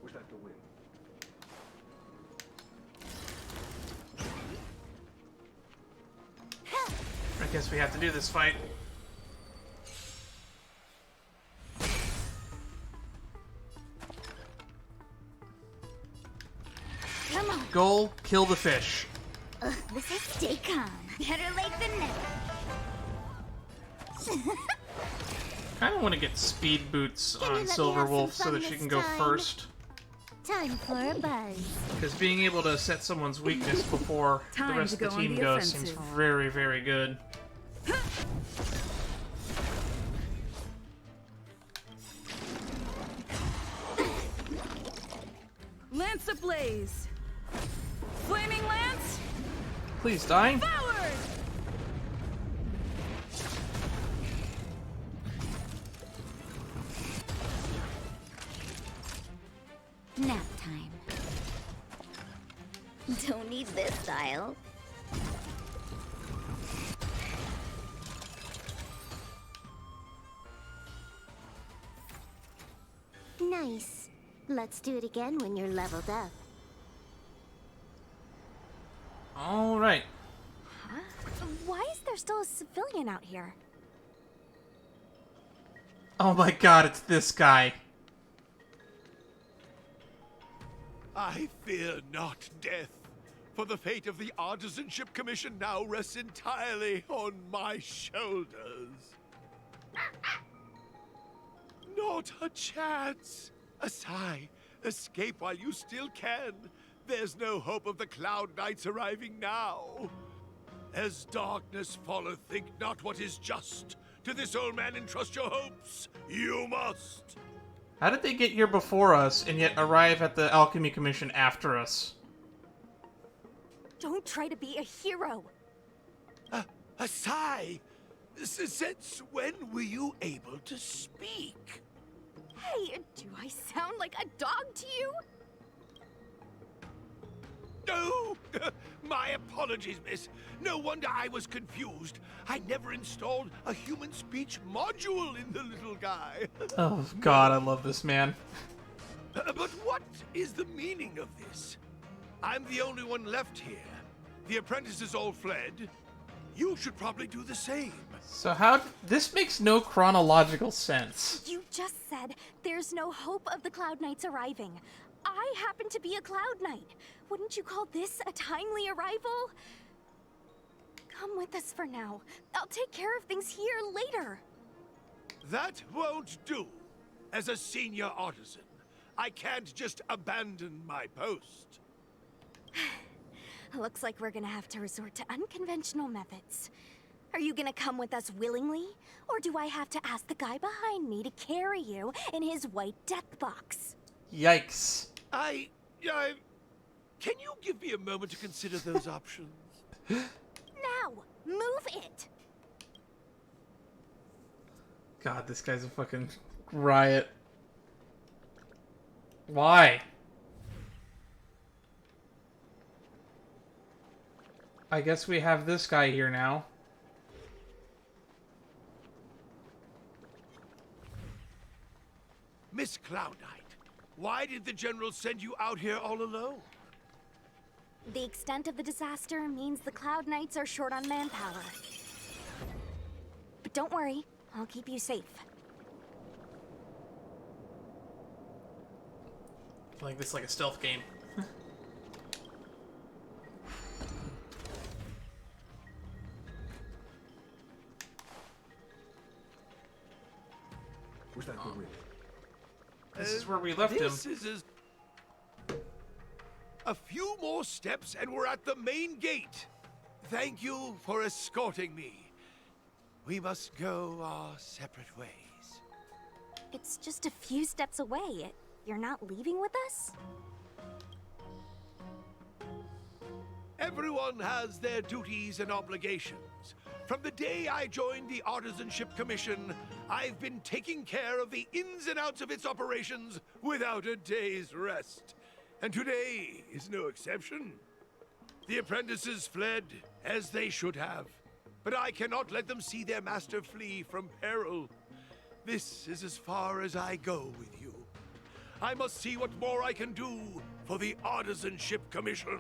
Was that the wind? I guess we have to do this fight. Come on. Goal, kill the fish. Ugh, this is stay calm. Better late than never. Kind of want to get speed boots Can you on let me Silver have some Wolf so fun that she this can go time? first. Time for a buzz. Because being able to set someone's weakness before the Time rest to of the go on team the goes seems offensive. very, very good. Lance ablaze! Flaming lance! Please die. Forward! Nap time. Don't need this style. Nice. Let's do it again when you're leveled up. Alright. Huh? Why is there still a civilian out here? Oh my god, it's this guy. I fear not death, for the fate of the Artisanship Commission now rests entirely on my shoulders. Not a chance. A sigh. Escape while you still can. There's no hope of the Cloud Knights arriving now. As darkness falleth, think not what is just. To this old man entrust your hopes. You must. How did they get here before us and yet arrive at the Alchemy Commission after us? Don't try to be a hero! A sigh? Since when were you able to speak? Hey, do I sound like a dog to you? No! My apologies, miss. No wonder I was confused. I never installed a human speech module in the little guy. Oh god, I love this man. But what is the meaning of this? I'm the only one left here. The apprentices all fled. You should probably do the same. So how... This makes no chronological sense. You just said there's no hope of the Cloud Knights arriving. I happen to be a Cloud Knight. Wouldn't you call this a timely arrival? Come with us for now. I'll take care of things here later. That won't do. As a senior artisan, I can't just abandon my post. Looks like we're gonna have to resort to unconventional methods. Are you gonna come with us willingly? Or do I have to ask the guy behind me to carry you in his white death box? Yikes. Can you give me a moment to consider those options? Now, move it! God, this guy's a fucking riot. Why? I guess we have this guy here now. Miss Cloud Knight, why did the General send you out here all alone? The extent of the disaster means the Cloud Knights are short on manpower. But don't worry, I'll keep you safe. Like this, like a stealth game. Where's that good read? This is where we left him. This is a few more steps and we're at the main gate. Thank you for escorting me. We must go our separate ways. It's just a few steps away. You're not leaving with us? Everyone has their duties and obligations. From the day I joined the Artisanship Commission, I've been taking care of the ins and outs of its operations without a day's rest. And today is no exception. The apprentices fled, as they should have. But I cannot let them see their master flee from peril. This is as far as I go with you. I must see what more I can do for the Artisanship Commission.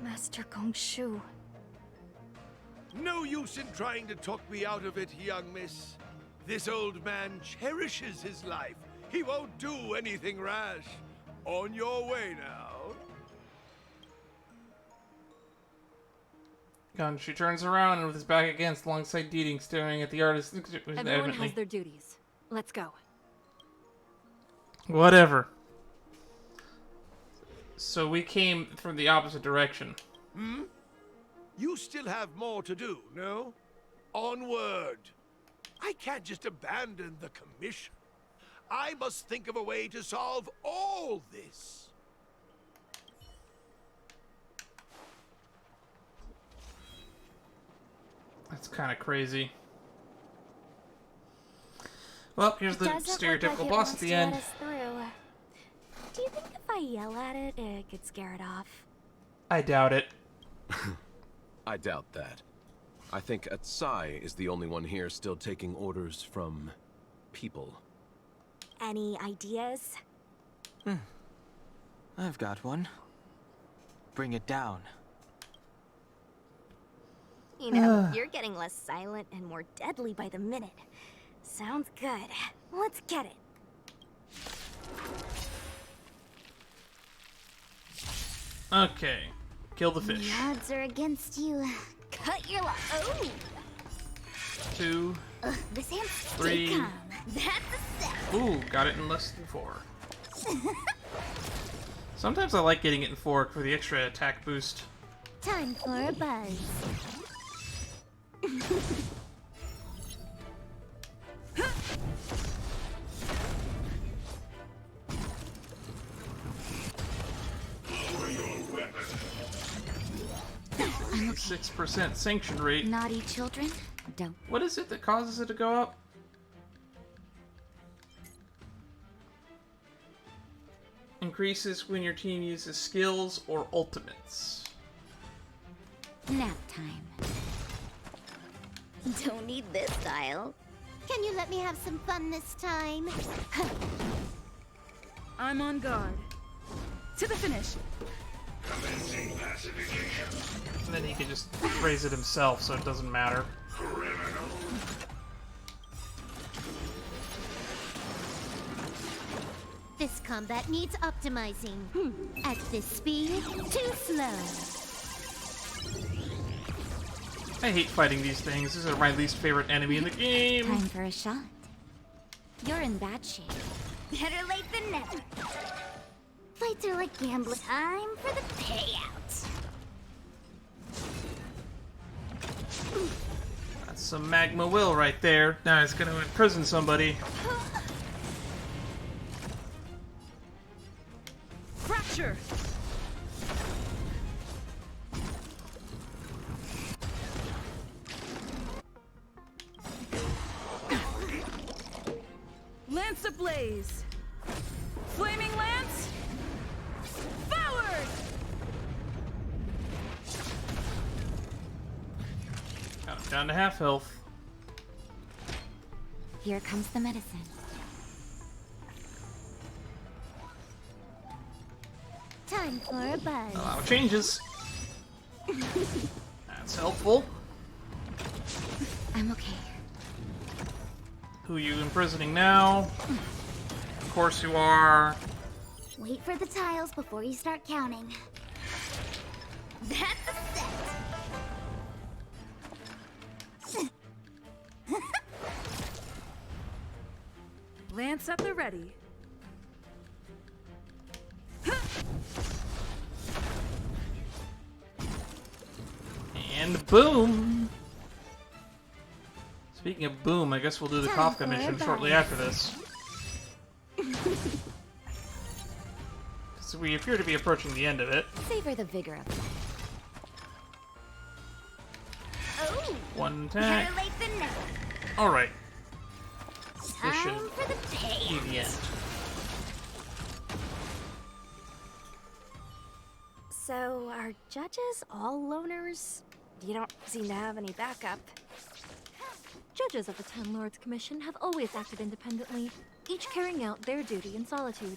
Master Gongshu. No use in trying to talk me out of it, young miss. This old man cherishes his life. He won't do anything rash. On your way now. She turns around and with his back against alongside Deeding, staring at the artist. Everyone has their duties. Let's go. Whatever. So we came from the opposite direction. Hmm? You still have more to do, no? Onward. I can't just abandon the commission. I must think of a way to solve all this. That's kind of crazy. Well, here's the stereotypical boss at the end. Do you think if I yell at it, it could scare it off? I doubt it. I doubt that. I think Atsai is the only one here still taking orders from people. Any ideas? I've got one. Bring it down. You know, you're getting less silent and more deadly by the minute. Sounds good. Let's get it. Okay. Kill the fish. The odds are against you. Cut your lock. Oh! 2. This hand's 3. calm. That's a set. Ooh, got it in less than 4. Sometimes I like getting it in 4 for the extra attack boost. Time for a buzz. 6% sanction rate. Naughty children, don't. What is it that causes it to go up? Increases when your team uses skills or ultimates. Nap time. Don't need this style. Can you let me have some fun this time? I'm on guard. To the finish. And then he can just raise it himself, so it doesn't matter. This combat needs optimizing. At this speed, too slow. I hate fighting these things. These are my least favorite enemy in the game. Time for a shot. You're in bad shape. Better late than never. Fights are like gambling. Time for the payout. That's some magma will right there. Now it's gonna imprison somebody. Fracture! Lance ablaze! Flaming lance! Forward! Got him down to half health. Here comes the medicine. Time for a buzz. Allow changes. That's helpful. I'm okay. Who are you imprisoning now? Of course you are. Wait for the tiles before you start counting. That's a set. Lance at the ready. And boom! Speaking of boom, I guess we'll do the Kafka mission shortly after this. So we appear to be approaching the end of it. Savor the vigor of life. Oh! One attack. Better late than never. Alright. Time for the payout. The end. So, are judges all loners? You don't seem to have any backup. Judges of the Ten Lords Commission have always acted independently, each carrying out their duty in solitude.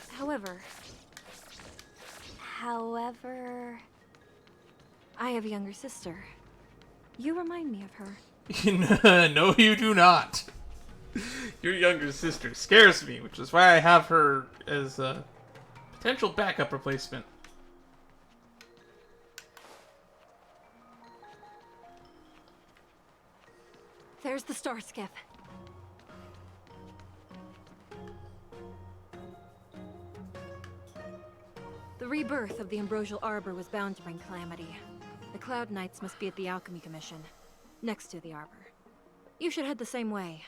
However, I have a younger sister. You remind me of her. No, you do not. Your younger sister scares me, which is why I have her as a potential backup replacement. There's the star skiff. The rebirth of the Ambrosial Arbor was bound to bring calamity. The Cloud Knights must be at the Alchemy Commission, next to the Arbor. You should head the same way.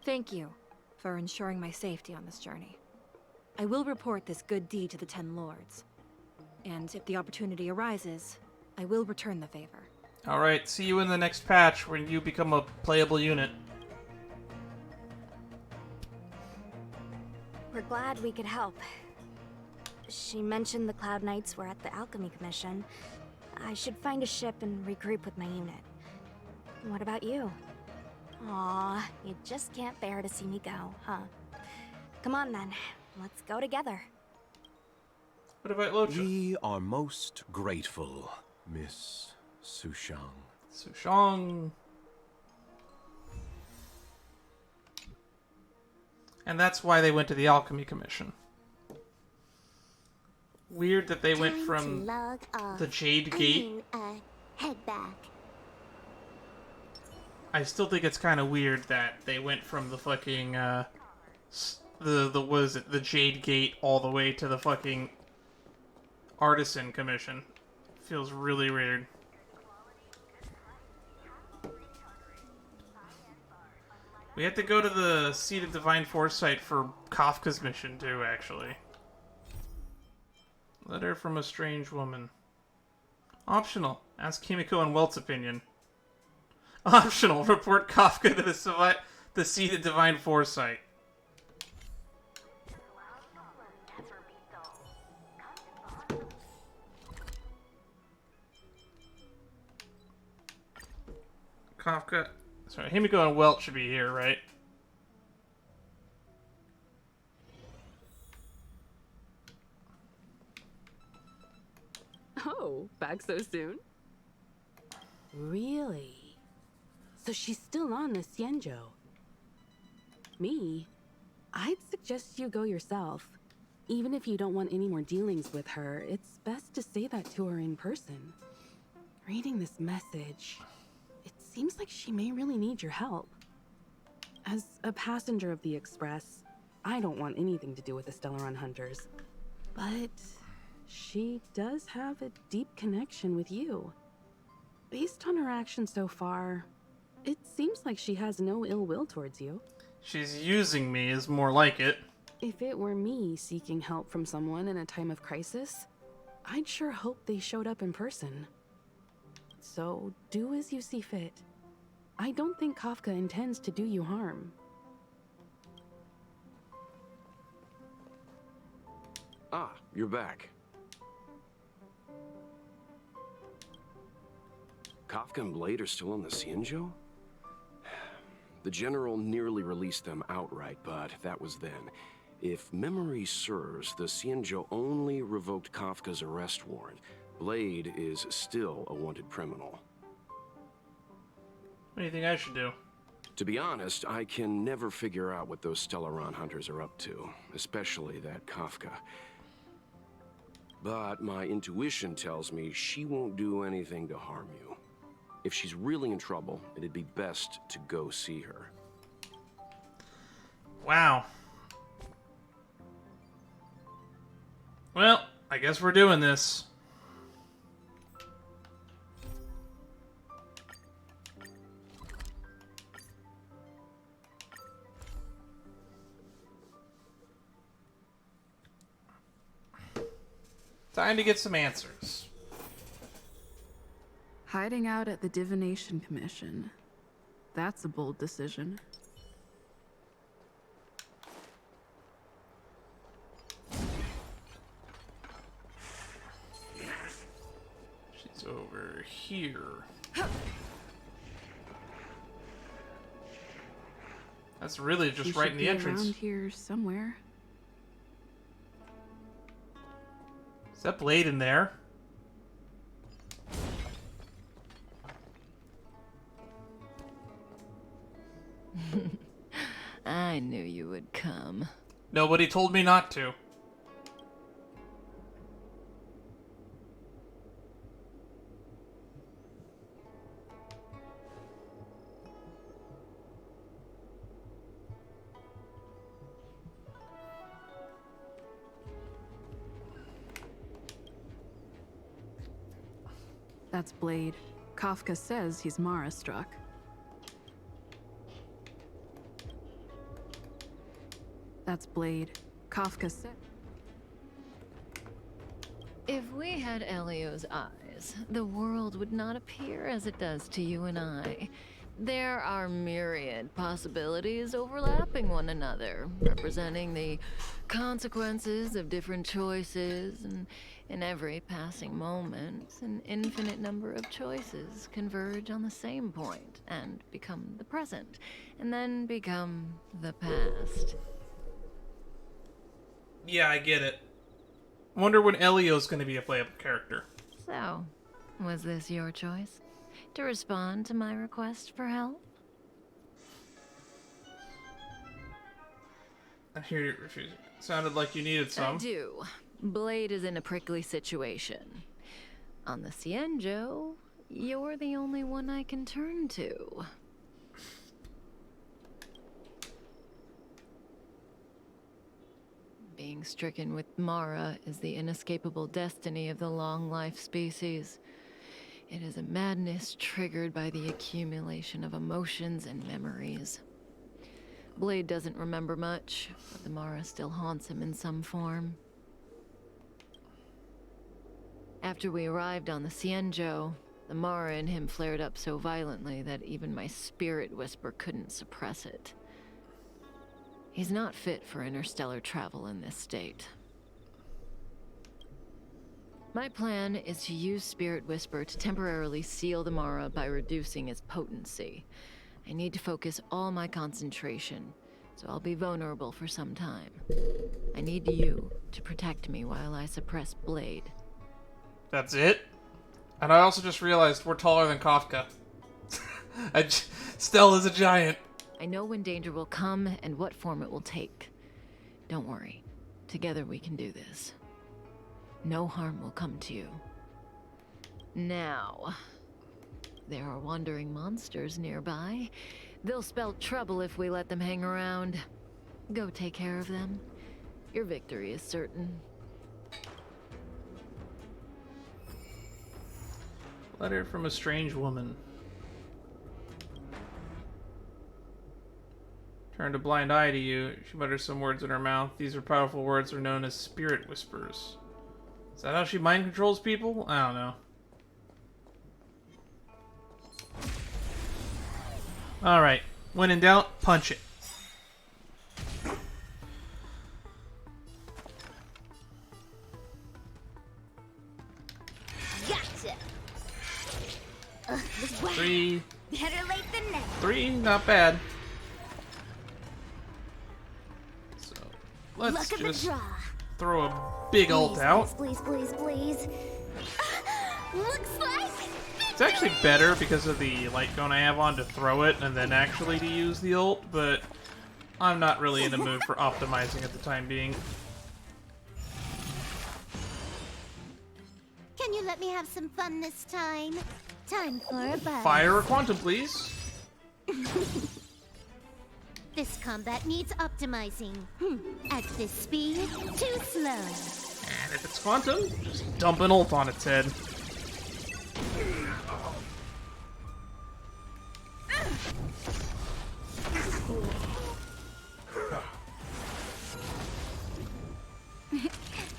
Thank you for ensuring my safety on this journey. I will report this good deed to the Ten Lords. And if the opportunity arises, I will return the favor. Alright, see you in the next patch when you become a playable unit. We're glad we could help. She mentioned the Cloud Knights were at the Alchemy Commission. I should find a ship and regroup with my unit. What about you? Aw, you just can't bear to see me go, huh? Come on then, let's go together. What about Locha? We are most grateful, Miss Sushang. Sushang. And that's why they went to the Alchemy Commission. Weird that they went from the Jade Gate. Head back. I still think it's kind of weird that they went from the fucking the Jade Gate all the way to the fucking Artisan Commission. Feels really weird. We have to go to the Seat of Divine Foresight for Kafka's mission too, actually. Letter from a strange woman. Optional. Ask Kimiko and Welt's opinion. Optional. Report Kafka to the Seat of Divine Foresight. Kafka. Sorry, Himiko and Welt should be here, right? Whoa, back so soon? Really? So she's still on the Xianzhou. Me? I'd suggest you go yourself. Even if you don't want any more dealings with her, it's best to say that to her in person. Reading this message, it seems like she may really need your help. As a passenger of the Express, I don't want anything to do with the Stellaron Hunters. But she does have a deep connection with you. Based on her actions so far, it seems like she has no ill will towards you. She's using me is more like it. If it were me seeking help from someone in a time of crisis, I'd sure hope they showed up in person. So do as you see fit. I don't think Kafka intends to do you harm. Ah, you're back. Kafka and Blade are still on the Xianzhou? The General nearly released them outright, but that was then. If memory serves, the Xianzhou only revoked Kafka's arrest warrant. Blade is still a wanted criminal. What do you think I should do? To be honest, I can never figure out what those Stellaron hunters are up to, especially that Kafka. But my intuition tells me she won't do anything to harm you. If she's really in trouble, it'd be best to go see her. Wow. Well, I guess we're doing this. Time to get some answers. Hiding out at the Divination Commission. That's a bold decision. She's over here. That's really just She right should in the be entrance. around here somewhere. Is that Blade in there? I knew you would come. Nobody told me not to. That's Blade. Kafka says he's Mara-struck. That's Blade. Kafka said... If we had Elio's eyes, the world would not appear as it does to you and I. There are myriad possibilities overlapping one another, representing the consequences of different choices, and in every passing moment, an infinite number of choices converge on the same point and become the present, and then become the past. Yeah, I get it. Wonder when Elio's going to be a playable character. So, was this your choice? To respond to my request for help? I hear you refusing. Sounded like you needed some. I do. Blade is in a prickly situation. On the Xianzhou, you're the only one I can turn to. Being stricken with Mara is the inescapable destiny of the long-life species. It is a madness triggered by the accumulation of emotions and memories. Blade doesn't remember much, but the Mara still haunts him in some form. After we arrived on the Xianzhou, the Mara in him flared up so violently that even my spirit whisper couldn't suppress it. He's not fit for interstellar travel in this state. My plan is to use Spirit Whisper to temporarily seal the Mara by reducing its potency. I need to focus all my concentration, so I'll be vulnerable for some time. I need you to protect me while I suppress Blade. That's it? And I also just realized we're taller than Kafka. Stell is a giant. I know when danger will come and what form it will take. Don't worry. Together we can do this. No harm will come to you. Now, there are wandering monsters nearby. They'll spell trouble if we let them hang around. Go take care of them. Your victory is certain. Letter from a strange woman. Turned a blind eye to you. She mutters some words in her mouth. These are powerful words are known as spirit whispers. Is that how she mind controls people? I don't know. Alright. When in doubt, punch it. Gotcha. This way. 3. Better late than never. 3, not bad. So, let's just throw a big ult out. Please, please, please. Looks like It's actually better because of the light cone I have on to throw it and then actually to use the ult, but I'm not really in the mood for optimizing at the time being. Can you let me have some fun this time? Time for a buzz. Fire or quantum, please. This combat needs optimizing. At this speed, too slow. And if it's quantum, just dump an ult on its head.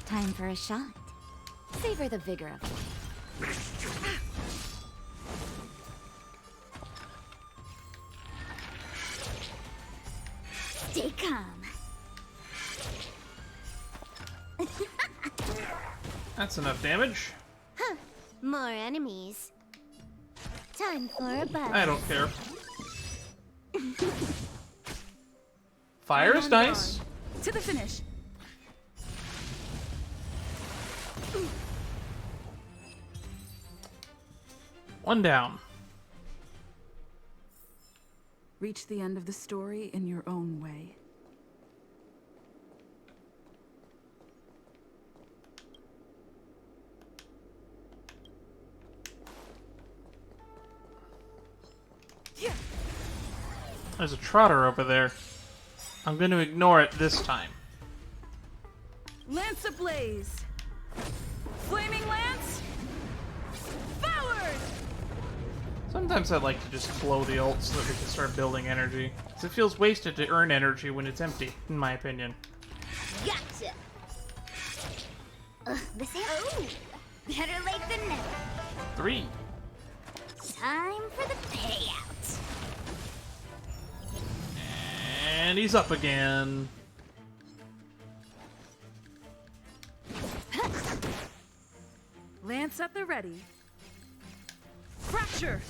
Time for a shot. Savor the vigor of it. Stay calm. That's enough damage. Huh. More enemies. Time for a buzz. I don't care. Fire is nice. To the finish. One down. Reach the end of the story in your own way. There's a trotter over there. I'm going to ignore it this time. Lance ablaze! Flaming lance! Forward! Sometimes I like to just blow the ult so that we can start building energy. Because it feels wasted to earn energy when it's empty, in my opinion. Gotcha. This is better late than never. 3. Time for the payout. And he's up again. Lance at the ready. Fracture!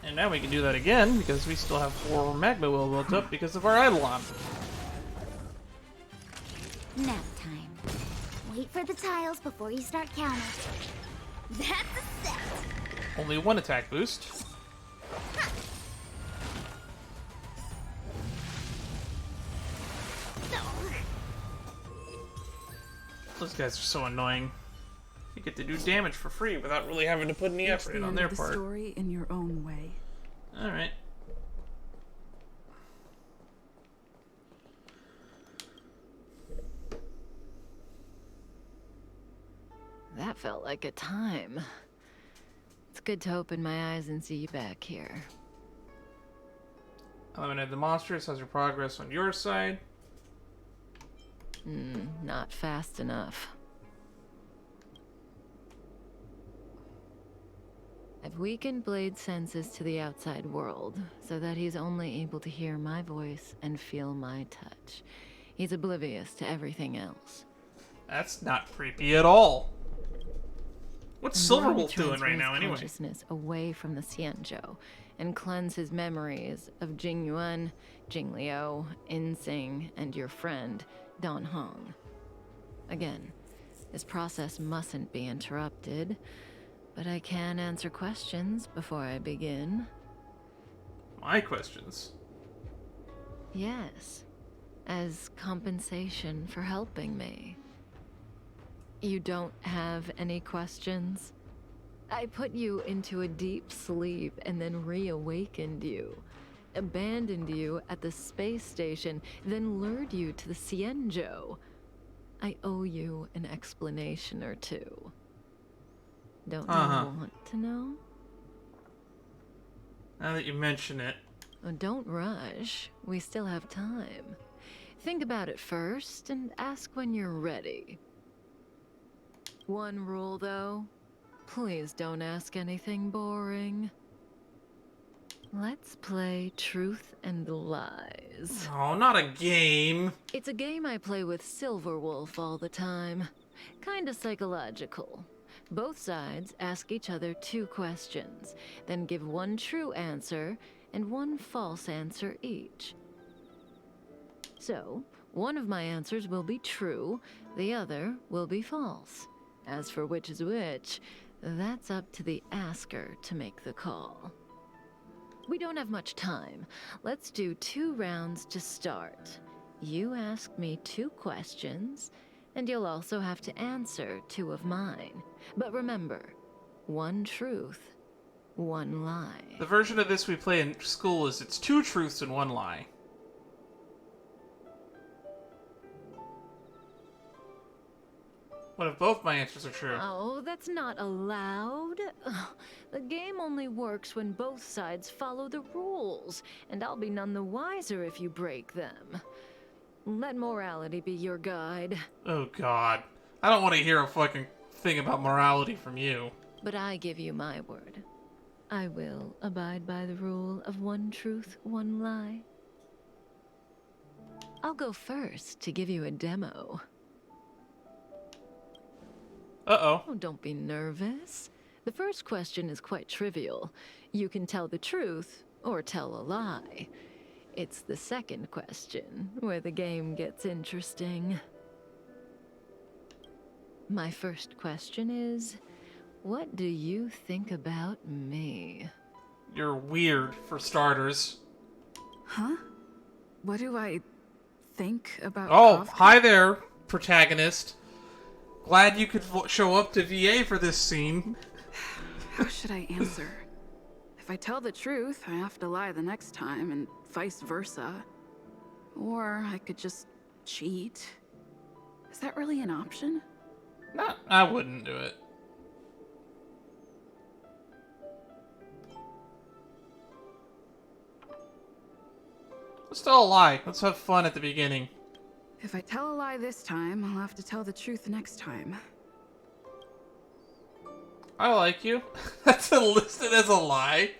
And now we can do that again, because we still have 4 magma will built up because of our Eidolon. Nap time. Wait for the tiles before you start counting. That's a set. Only 1 attack boost. Those guys are so annoying. You get to do damage for free without really having to put any effort in on their part. The story in your own way. All right. That felt like a time. It's good to open my eyes and see you back here. Eliminate the monsters. How's your progress on your side? Not fast enough. I've weakened Blade's senses to the outside world, so that he's only able to hear my voice and feel my touch. He's oblivious to everything else. That's not creepy at all. What's I'm going to Silverwolf doing transfer right his now, anyway? Consciousness away from the Xianzhou and cleanse his memories of Jingyuan, Jingliu, Insing, and your friend, Don Hong. Again, This process mustn't be interrupted, but I can answer questions before I begin. My questions? Yes, as compensation for helping me. You don't have any questions? I put you into a deep sleep and then reawakened you. Abandoned you at the space station, then lured you to the Cienjo. I owe you an explanation or two. Don't you want to know? Now that you mention it. Oh, don't rush. We still have time. Think about it first and ask when you're ready. One rule, though. Please don't ask anything boring. Let's play Truth and Lies. Oh, not a game. It's a game I play with Silverwolf all the time. Kinda psychological. Both sides ask each other 2 questions, then give one true answer and one false answer each. So, one of my answers will be true, the other will be false. As for which is which, that's up to the asker to make the call. We don't have much time. Let's do 2 rounds to start. You ask me 2 questions, and you'll also have to answer 2 of mine. But remember, 1 truth, 1 lie. The version of this we play in school is it's 2 truths and 1 lie. What if both my answers are true? Oh, that's not allowed. The game only works when both sides follow the rules, and I'll be none the wiser if you break them. Let morality be your guide. Oh god. I don't want to hear a fucking thing about morality from you. But I give you my word. I will abide by the rule of 1 truth, 1 lie. I'll go first to give you a demo. Uh-oh. Oh, don't be nervous. The first question is quite trivial. You can tell the truth or tell a lie. It's the second question where the game gets interesting. My first question is, what do you think about me? You're weird, for starters. Huh? What do I think about Oh, Kafka? hi there, protagonist. Glad you could show up to VA for this scene. How should I answer? If I tell the truth, I have to lie the next time, and vice versa. Or I could just cheat. Is that really an option? No, I wouldn't do it. Let's tell a lie. Let's have fun at the beginning. If I tell a lie this time, I'll have to tell the truth next time. I like you. That's listed as a lie.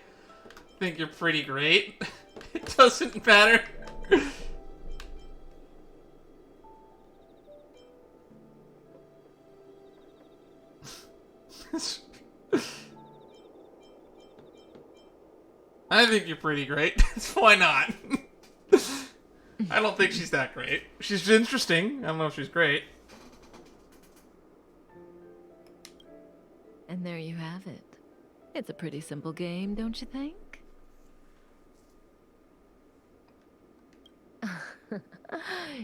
Think you're pretty great. It doesn't matter. I think you're pretty great. Why not? I don't think she's that great. She's interesting. I don't know if she's great. And there you have it. It's a pretty simple game, don't you think?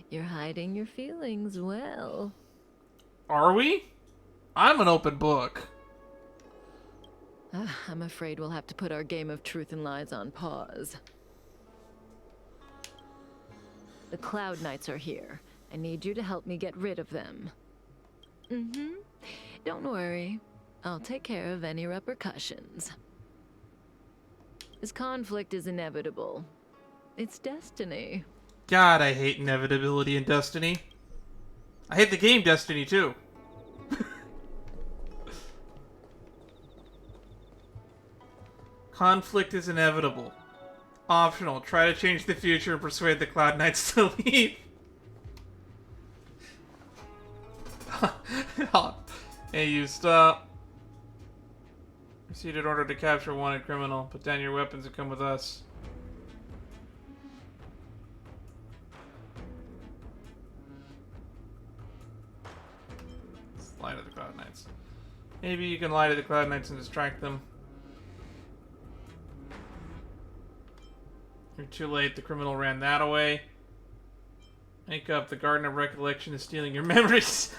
You're hiding your feelings well. Are we? I'm an open book. I'm afraid we'll have to put our game of truth and lies on pause. The Cloud Knights are here. I need you to help me get rid of them. Don't worry. I'll take care of any repercussions. This conflict is inevitable. It's destiny. God, I hate inevitability in Destiny. I hate the game Destiny, too. Conflict is inevitable. Optional. Try to change the future and persuade the Cloud Knights to leave. Hey, you stop. Received an order to capture a wanted criminal. Put down your weapons and come with us. Lie to the Cloud Knights. Maybe you can lie to the Cloud Knights and distract them. You're too late. The criminal ran that away. Make up. The Garden of Recollection is stealing your memories.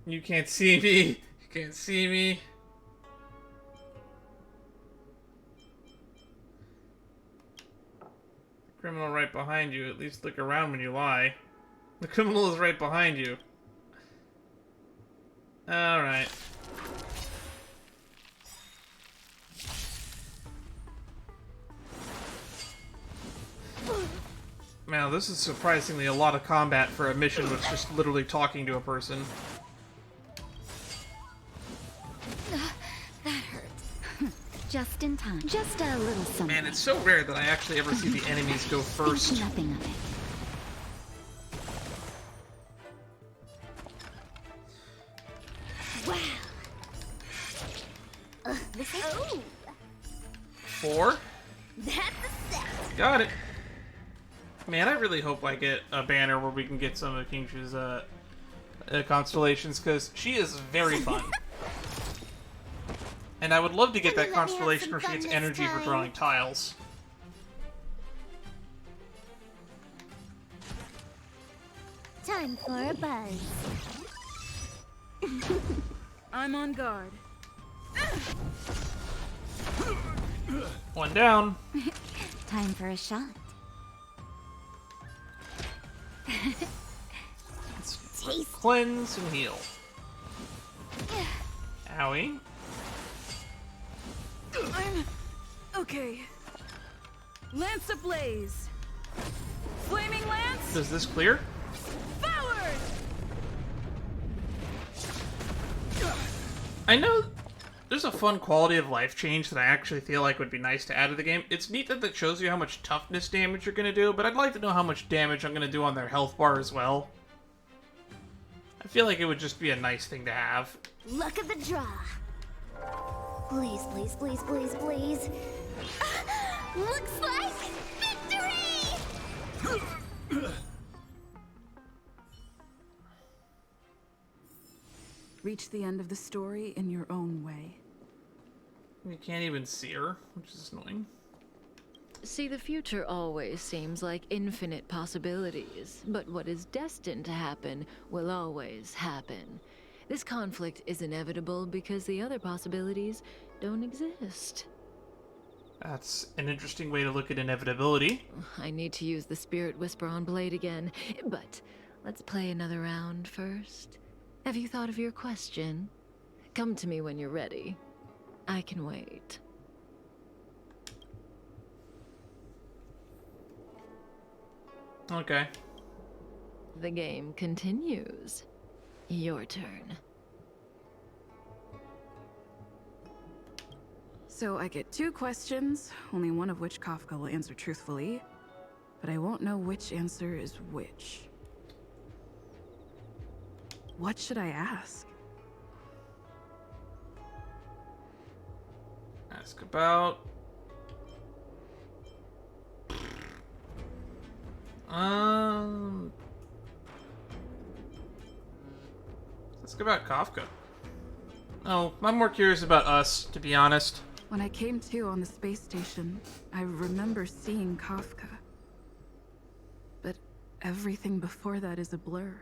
You can't see me. You can't see me. Criminal right behind you. At least look around when you lie. The criminal is right behind you. Alright. Man, this is surprisingly a lot of combat for a mission that's just literally talking to a person. That hurt. Just in time. Just a little something. Man, it's so rare that I actually ever see the enemies go first. Think nothing of it. Wow. This is... Oh. 4? That's a set. Got it. Man, I really hope I get a banner where we can get some of Kingshu's constellations, because she is very fun. And I would love to get that constellation where she gets energy for drawing tiles. Time for a buzz. I'm on guard. One down. Time for a shot. Taste. Cleanse and heal. Owie. I'm okay. Lance ablaze. Flaming lance. Does this clear? Forward. I know there's a fun quality of life change that I actually feel like would be nice to add to the game. It's neat that that shows you how much toughness damage you're going to do, but I'd like to know how much damage I'm going to do on their health bar as well. I feel like it would just be a nice thing to have. Luck of the draw. Please, please, please, please, please. Looks like victory! Reach the end of the story in your own way. You can't even see her, which is annoying. See, the future always seems like infinite possibilities, but what is destined to happen will always happen. This conflict is inevitable because the other possibilities don't exist. That's an interesting way to look at inevitability. I need to use the Spirit Whisper on Blade again, but let's play another round first. Have you thought of your question? Come to me when you're ready. I can wait. Okay. The game continues. Your turn. So I get 2 questions, only one of which Kafka will answer truthfully, but I won't know which answer is which. What should I ask? Ask about... Let's go about Kafka. Oh, I'm more curious about us, to be honest. When I came to on the space station, I remember seeing Kafka. But everything before that is a blur.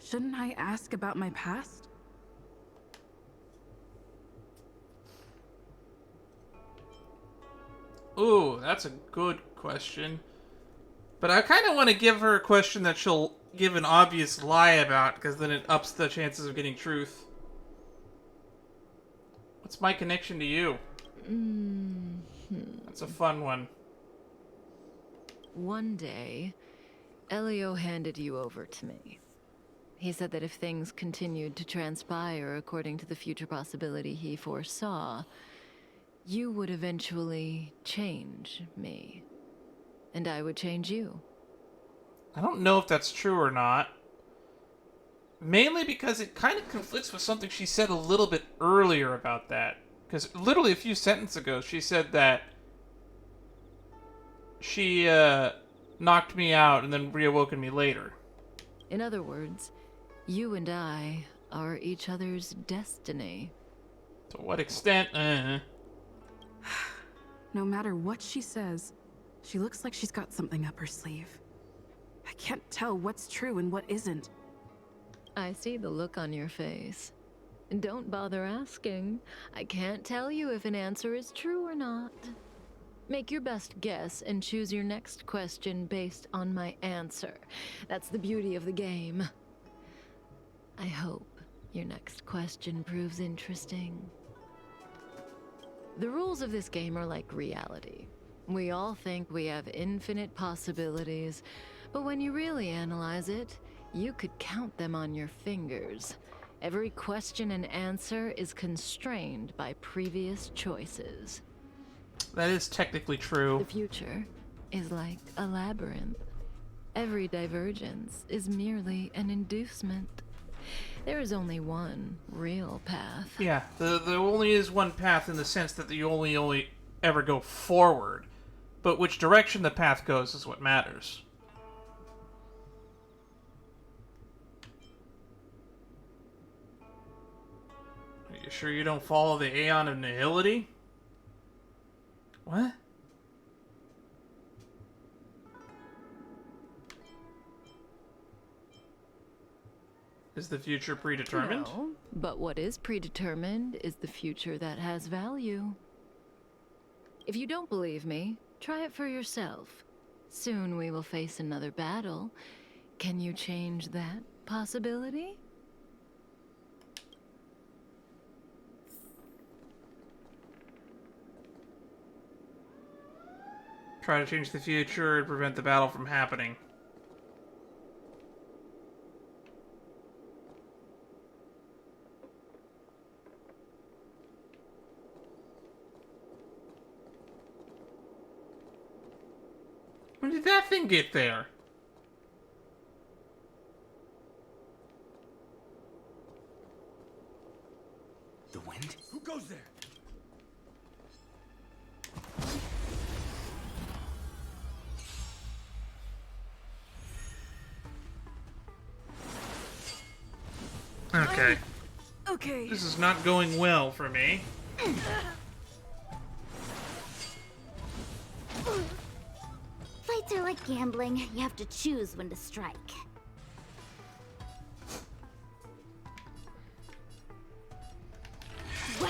Shouldn't I ask about my past? Ooh, that's a good question. But I kind of want to give her a question that she'll give an obvious lie about, because then it ups the chances of getting truth. What's my connection to you? That's a fun one. One day, Elio handed you over to me. He said that if things continued to transpire according to the future possibility he foresaw, you would eventually change me. And I would change you. I don't know if that's true or not. Mainly because it kind of conflicts with something she said a little bit earlier about that. Because literally a few sentences ago, she said that she knocked me out and then reawoken me later. In other words, You and I are each other's destiny. To what extent? No matter what she says, she looks like she's got something up her sleeve. I can't tell what's true and what isn't. I see the look on your face. Don't bother asking. I can't tell you if an answer is true or not. Make your best guess and choose your next question based on my answer. That's the beauty of the game. I hope your next question proves interesting. The rules of this game are like reality. We all think we have infinite possibilities, but when you really analyze it, you could count them on your fingers. Every question and answer is constrained by previous choices. That is technically true. The future is like a labyrinth. Every divergence is merely an inducement. There is only one real path. Yeah, there only is one path in the sense that you only ever go forward. But which direction the path goes is what matters. Are you sure you don't follow the Aeon of Nihility? What? Is the future predetermined? No, but what is predetermined is the future that has value. If you don't believe me, try it for yourself. Soon we will face another battle. Can you change that possibility? Try to change the future and prevent the battle from happening. When did that thing get there? The wind? Who goes there? Okay. Okay. This is not going well for me. Fights are like gambling. You have to choose when to strike. Wow.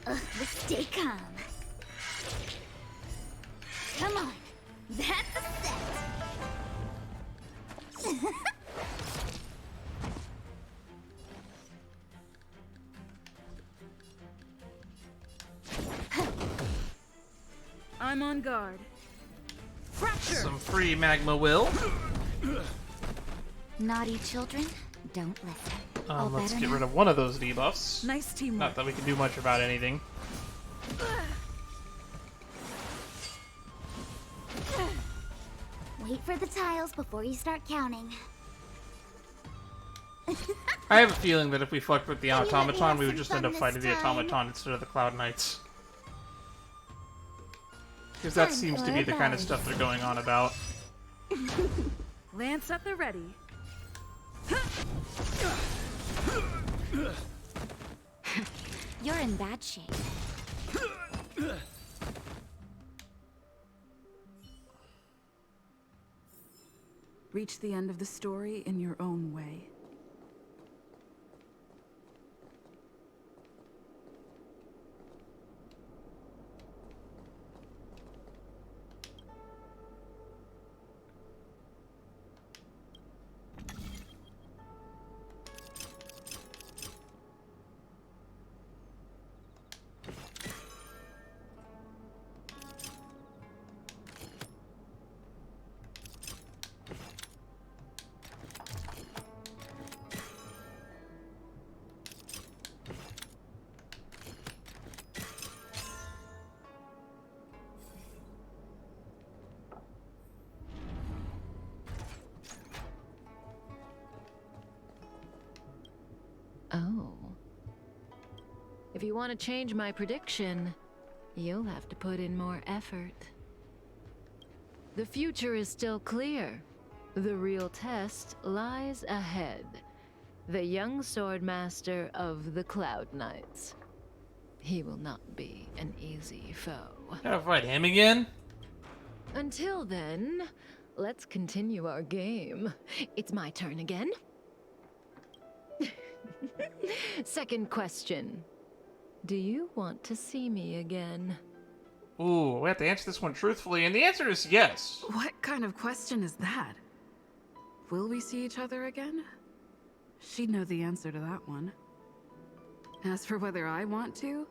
But stay calm. Come on. That's a set. I'm on guard. Fracture! Some free magma will. Naughty children, don't listen. Let's get rid of one of those debuffs. Nice teamwork. Not that we can do much about anything. Wait for the tiles before you start counting. I have a feeling that if we fucked with the Maybe let me automaton, have we would some just fun end up this fighting the time. automaton instead of the Cloud Knights. Because that Time seems to for be a the kind of buzz. stuff they're going on about. Lance at the ready. You're in bad shape. Reach the end of the story in your own way. Oh. If you want to change my prediction, you'll have to put in more effort. The future is still clear. The real test lies ahead. The young swordmaster of the Cloud Knights. He will not be an easy foe. Gotta fight him again? Until then, let's continue our game. It's my turn again. Second question. Do you want to see me again? Ooh, we have to answer this one truthfully, and the answer is yes. What kind of question is that? Will we see each other again? She'd know the answer to that one. As for whether I want to,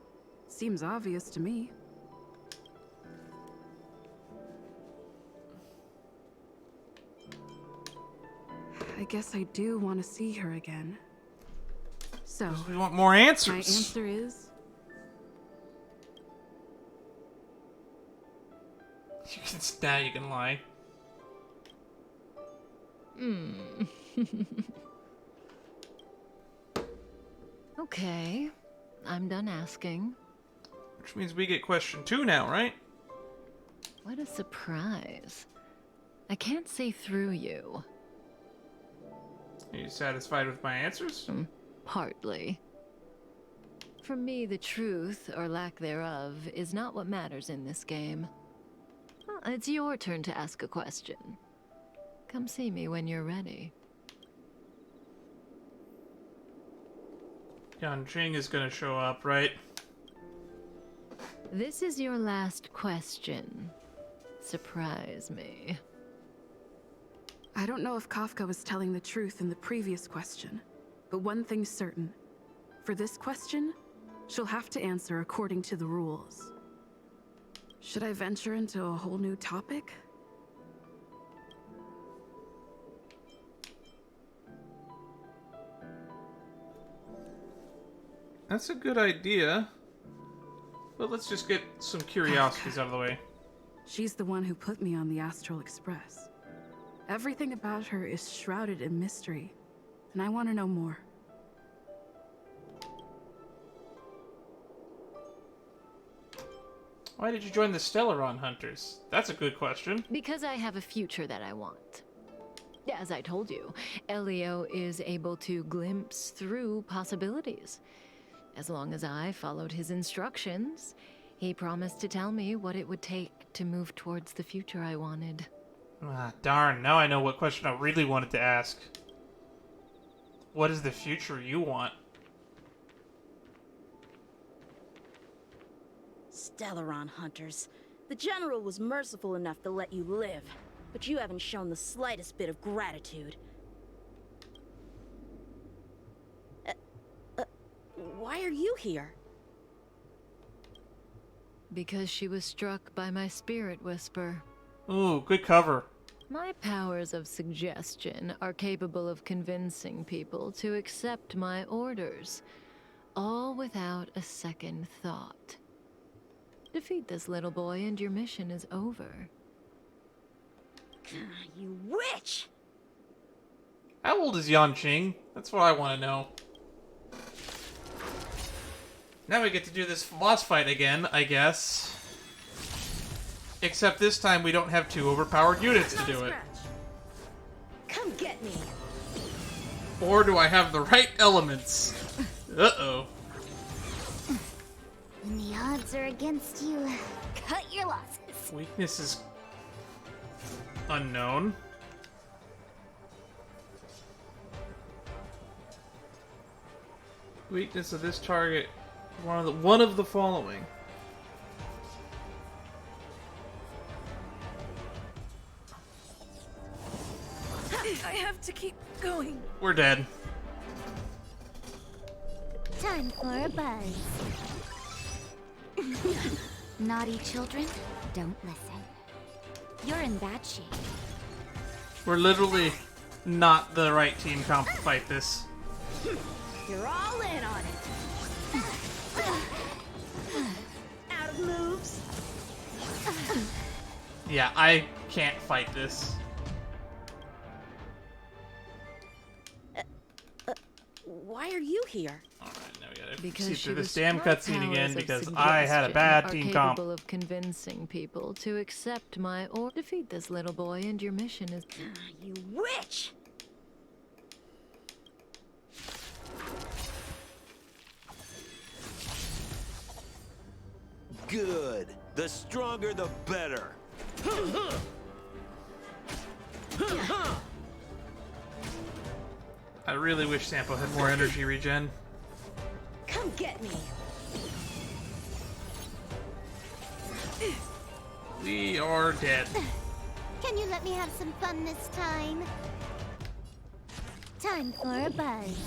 seems obvious to me. I guess I do want to see her again. So, we want more answers. My answer is... Now you can lie. Okay, I'm done asking. Which means we get question 2 now, right? What a surprise. I can't see through you. Are you satisfied with my answers? Partly. For me, the truth, or lack thereof, is not what matters in this game. It's your turn to ask a question. Come see me when you're ready. Yanqing is gonna show up, right? This is your last question. Surprise me. I don't know if Kafka was telling the truth in the previous question, but one thing's certain. For this question, she'll have to answer according to the rules. Should I venture into a whole new topic? That's a good idea. But let's just get some curiosities out of the way. She's the one who put me on the Astral Express. Everything about her is shrouded in mystery, and I want to know more. Why did you join the Stellaron Hunters? That's a good question. Because I have a future that I want. As I told you, Elio is able to glimpse through possibilities. As long as I followed his instructions, he promised to tell me what it would take to move towards the future I wanted. Ah, darn. Now I know what question I really wanted to ask. What is the future you want? Stellaron Hunters. The General was merciful enough to let you live, but you haven't shown the slightest bit of gratitude. Why are you here? Because she was struck by my spirit whisper. Ooh, good cover. My powers of suggestion are capable of convincing people to accept my orders, all without a second thought. Defeat this little boy and your mission is over. You witch! How old is Yanqing? That's what I want to know. Now we get to do this boss fight again, I guess. Except this time we don't have 2 overpowered units to do it. Come get me. Or do I have the right elements? Uh-oh. When the odds are against you, cut your losses. Weakness is unknown. Weakness of this target, one of the following. I have to keep going. We're dead. Time for a buzz. Naughty children, don't listen. You're in bad shape. We're literally not the right team comp to fight this. You're all in on it. Out of moves. Yeah, I can't fight this. Why are you here? Alright, now we gotta because see she through this was damn struck cutscene again powers of because I had a bad suggestion team are comp. capable of convincing people to accept my or defeat this little boy, and your mission is. You witch! Good. The stronger, the better. I really wish Sampo had more energy regen. Come get me! We are dead. Can you let me have some fun this time? Time for a buzz.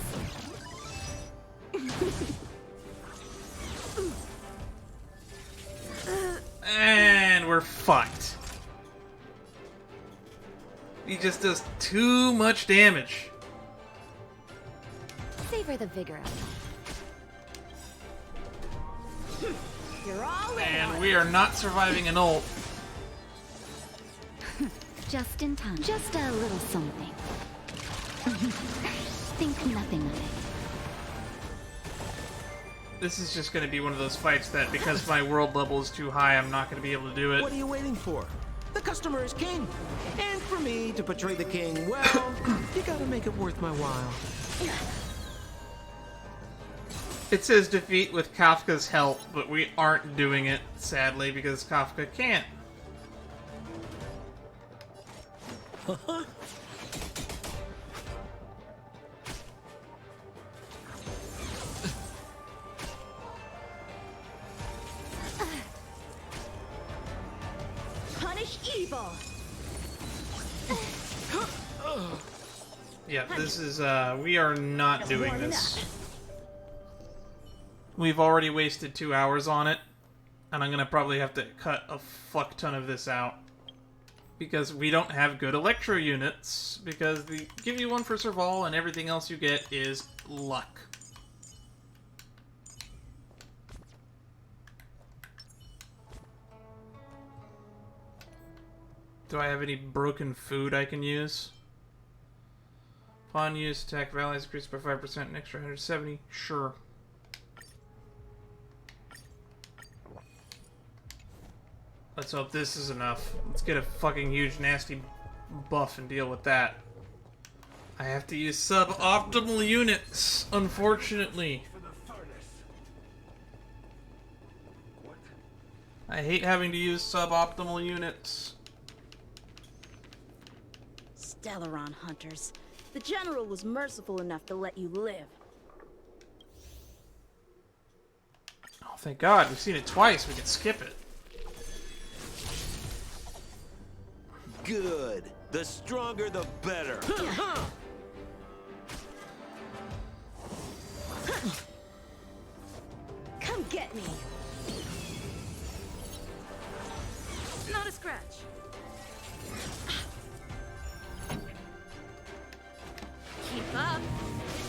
And we're fucked. He just does too much damage. Savor the vigor of it. You're all in. And we are not surviving an ult. Just in time. Just a little something. Think nothing of it. This is just going to be one of those fights that, because my world level is too high, I'm not going to be able to do it. What are you waiting for? The customer is king. And for me to portray the king, well, you gotta make it worth my while. It says defeat with Kafka's help, but we aren't doing it, sadly, because Kafka can't. Punish evil. Yeah, this is, we are not doing this. We've already wasted 2 hours on it, and I'm gonna probably have to cut a fuck ton of this out. Because we don't have good Electro units, because they give you one for Serval, and everything else you get is luck. Do I have any broken food I can use? Upon use, attack of allies increased by 5%, an extra 170. Sure. Let's hope this is enough. Let's get a fucking huge nasty buff and deal with that. I have to use suboptimal units, unfortunately. I hate having to use suboptimal units. Stellaron hunters. The general was merciful enough to let you live. Oh, thank God. We've seen it twice. We can skip it. Good. The stronger, the better. Come get me. Not a scratch. Keep up.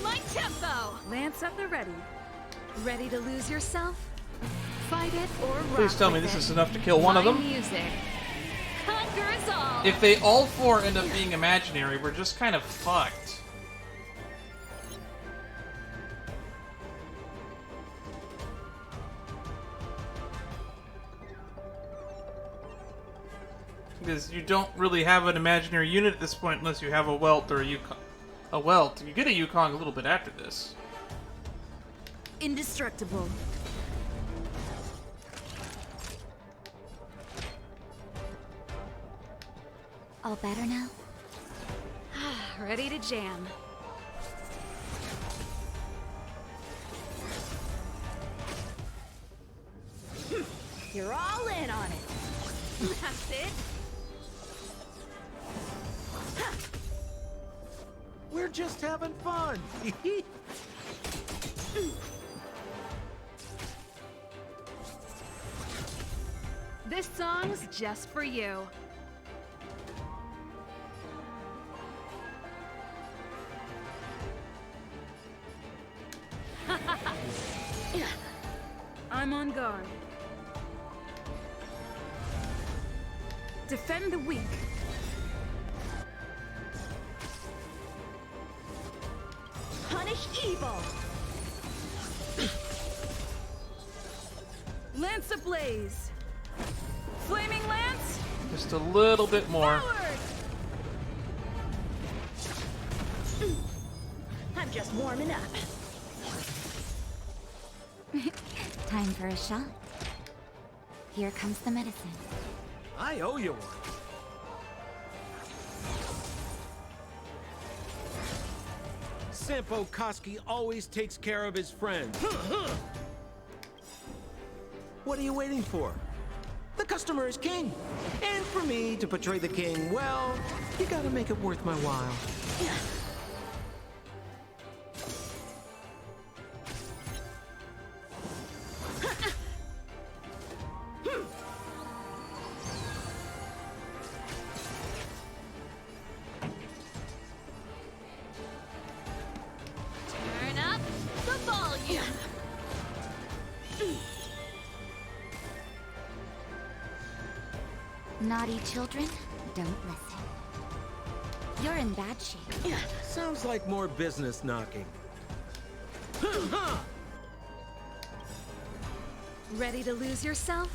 My tempo. Lance at the ready. Ready to lose yourself? Fight it or rock. Please tell me this is enough to kill one of them. Music. Conquers all. If they all four end up being imaginary, we're just kind of fucked. Because you don't really have an imaginary unit at this point unless you have a Welt or a Yukon. A Welt. You get a Yukon a little bit after this. Indestructible. All better now? Ready to jam. You're all in on it. That's it. We're just having fun. This song's just for you. I'm on guard. Defend the weak. Punish evil. Lance ablaze. Flaming lance. Just a little bit more. I'm just warming up. Time for a shot. Here comes the medicine. I owe you one. Sampo Koski always takes care of his friends. What are you waiting for? The customer is king. And for me to portray the king, well, you gotta make it worth my while. Turn up the volume. Naughty children, don't listen. You're in bad shape. Sounds like more business knocking. Ready to lose yourself?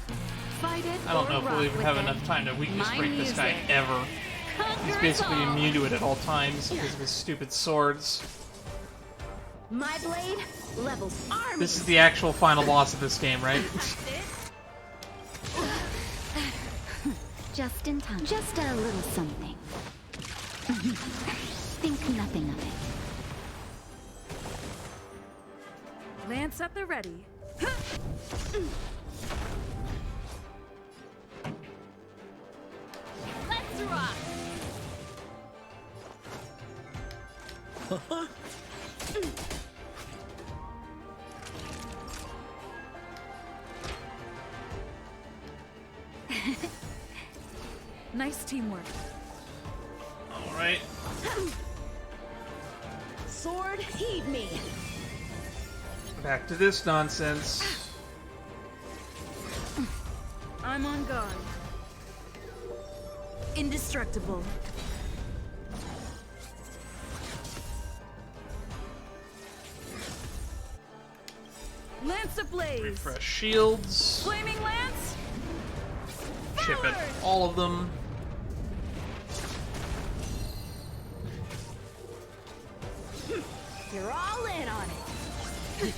Fight it. I don't know if we'll rock even with have it. enough time to weakness My break this guy music. ever. He's Conquer basically us all. immune to it at all times because of his stupid swords. My blade levels army. This is the actual final boss of this game, right? Just in time. Just a little something. Think nothing of it. Lance at the ready. Let's rock. Nice teamwork. All right. Sword, heed me. Back to this nonsense. I'm on guard. Indestructible. Lance ablaze. Refresh shields. Flaming lance. Chip at all of them. You're all in on it.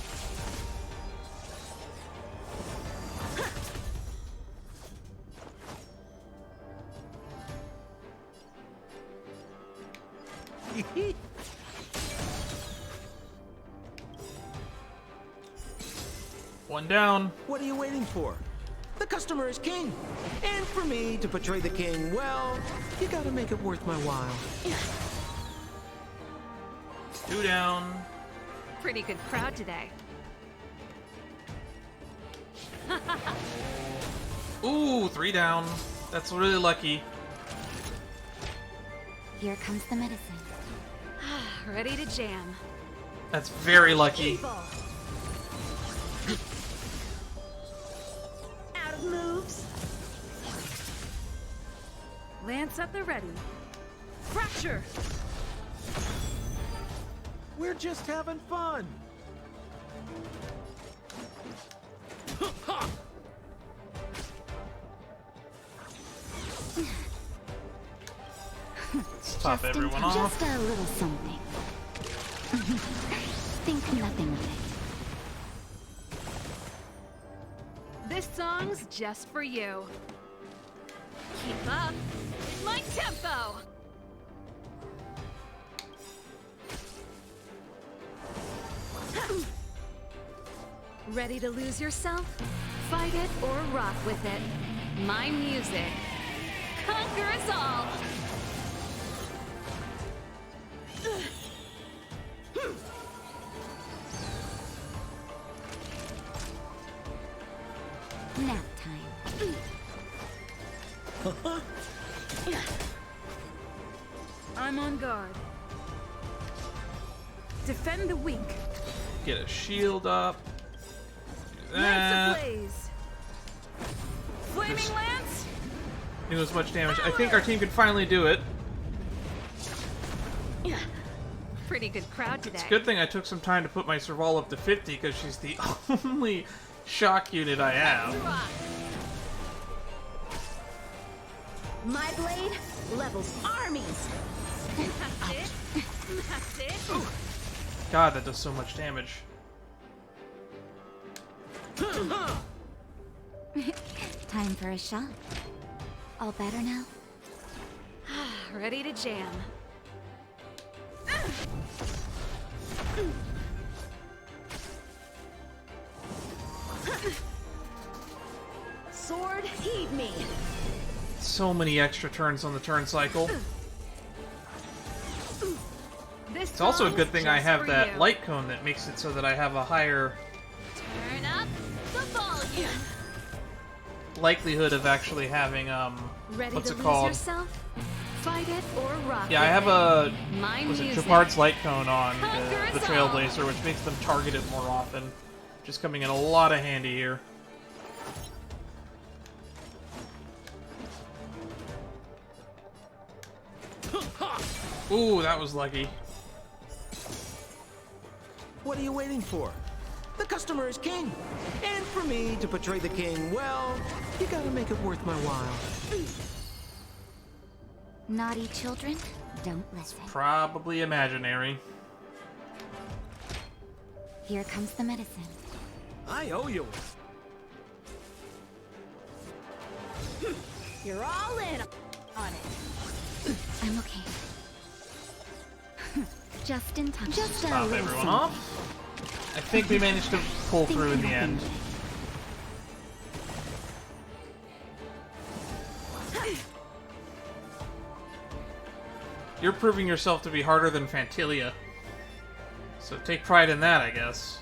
One down. What are you waiting for? The customer is king. And for me to portray the king, well, you gotta make it worth my while. Two down. Pretty good crowd today. Ooh, three down. That's really lucky. Here comes the medicine. Ready to jam. That's very lucky. Evil. Out of moves. Lance at the ready. Fracture. We're just having fun. Let's top everyone off. Just a little something. Think nothing of it. This song's just for you. Keep up. My tempo. Ready to lose yourself? Fight it or rock with it. My music. Conquer us all. Nap time. I'm on guard. Defend the weak. Get a shield up. Do Lance that. ablaze. Flaming Just lance. do as much damage. I think our team can finally do it. Pretty good crowd today. It's a good thing I took some time to put my Serval up to 50 because she's the only shock unit I have. My blade levels armies. That's it. That's it. God, that does so much damage. Time for a shot. All better now? Ready to jam. Sword, heed me. So many extra turns on the turn cycle. It's also a good thing I have that light cone that makes it so that I have a higher Turn up the volume. likelihood of actually having Ready what's to it lose called? yourself? Fight it or rock Yeah, I it. have a My was it music. Chopard's light cone on Conquer the us Trailblazer, which makes them targeted more often. Just coming in a lot of handy here. Ooh, that was lucky. What are you waiting for? The customer is king. And for me to portray the king, well, you gotta make it worth my while. Naughty children, don't listen. Probably imaginary. Here comes the medicine. I owe you one. You're all in on it. I'm okay. Just in time. Just a Stop little everyone something. off. I think we managed to pull through in the end. You're proving yourself to be harder than Phantylia. So take pride in that, I guess.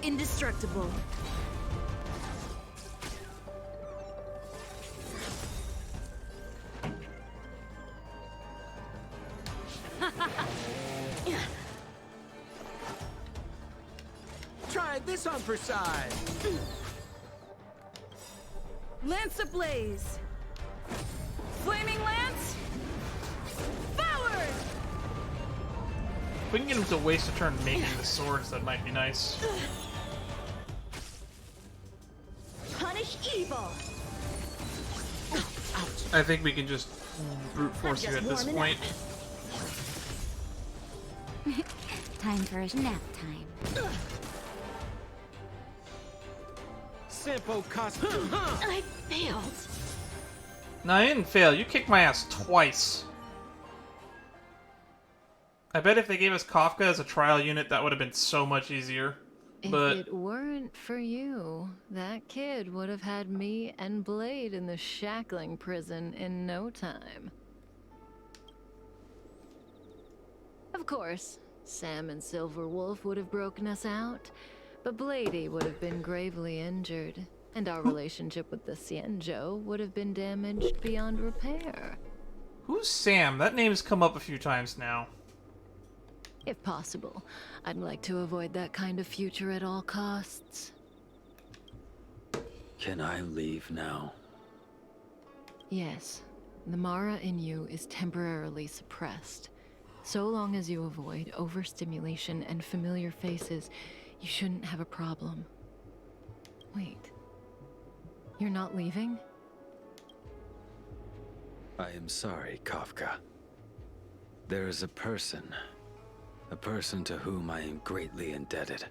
Indestructible. Try this on for size. Lance ablaze. Flaming lance. Forward. If we can get him to waste a turn making the swords, that might be nice. Punish evil. I think we can just brute force you at this point. Time for a nap time. Simple custom. I failed. No, I didn't fail. You kicked my ass twice. I bet if they gave us Kafka as a trial unit, that would have been so much easier. But If it weren't for you, that kid would have had me and Blade in the shackling prison in no time. Of course, Sam and Silverwolf would have broken us out, but Blady would have been gravely injured, and our relationship with the Xianzhou would have been damaged beyond repair. who's Sam? That name's come up a few times now. If possible, I'd like to avoid that kind of future at all costs. Can I leave now? Yes, the Mara in you is temporarily suppressed. So long as you avoid overstimulation and familiar faces, you shouldn't have a problem. Wait. You're not leaving? I am sorry, Kafka. There is a person to whom I am greatly indebted.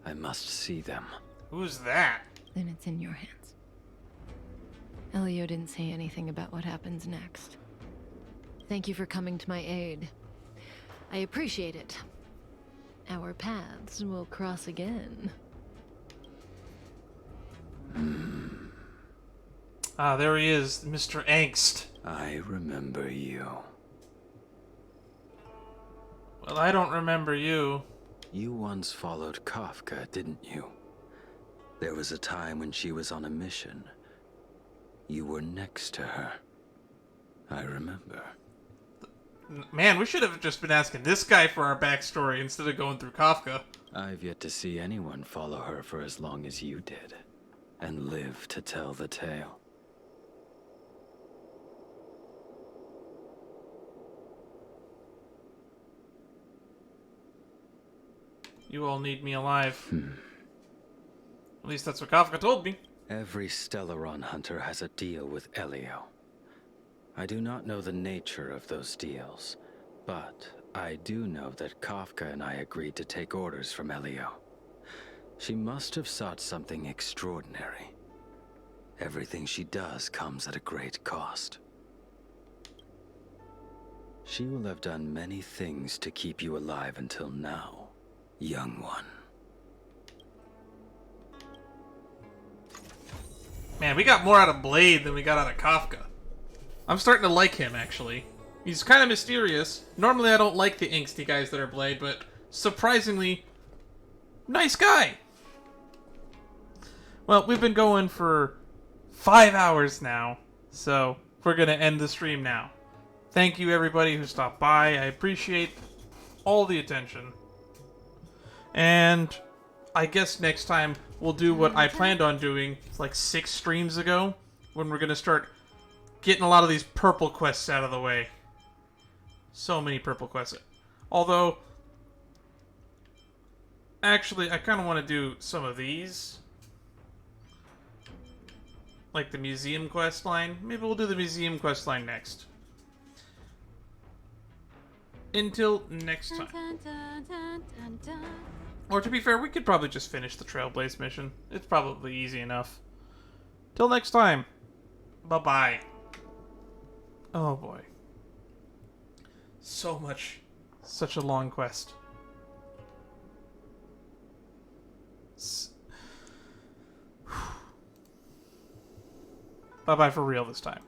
I must see them. Who's that? Then it's in your hands. Elio didn't say anything about what happens next. Thank you for coming to my aid. I appreciate it. Our paths will cross again. Ah, there he is, Mr. Angst. I remember you. Well, I don't remember you. You once followed Kafka, didn't you? There was a time when she was on a mission. You were next to her. I remember. Man, we should have just been asking this guy for our backstory instead of going through Kafka. I've yet to see anyone follow her for as long as you did, and live to tell the tale. You all need me alive. At least that's what Kafka told me. Every Stellaron hunter has a deal with Elio. I do not know the nature of those deals, but I do know that Kafka and I agreed to take orders from Elio. She must have sought something extraordinary. Everything she does comes at a great cost. She will have done many things to keep you alive until now, young one. Man, we got more out of Blade than we got out of Kafka. I'm starting to like him, actually. He's kind of mysterious. Normally I don't like the angsty guys that are Blade, but surprisingly, nice guy. Well, we've been going for 5 hours now, so we're going to end the stream now. Thank you everybody who stopped by. I appreciate all the attention. And I guess next time we'll do what I planned on doing like 6 streams ago, when we're going to start getting a lot of these purple quests out of the way. So many purple quests. Although, actually, I kind of want to do some of these. Like the museum quest line. Maybe we'll do the museum quest line next. Until next time. Or to be fair, we could probably just finish the Trailblaze mission. It's probably easy enough. Till next time. Bye-bye. Oh boy. So much. Such a long quest. Bye-bye for real this time.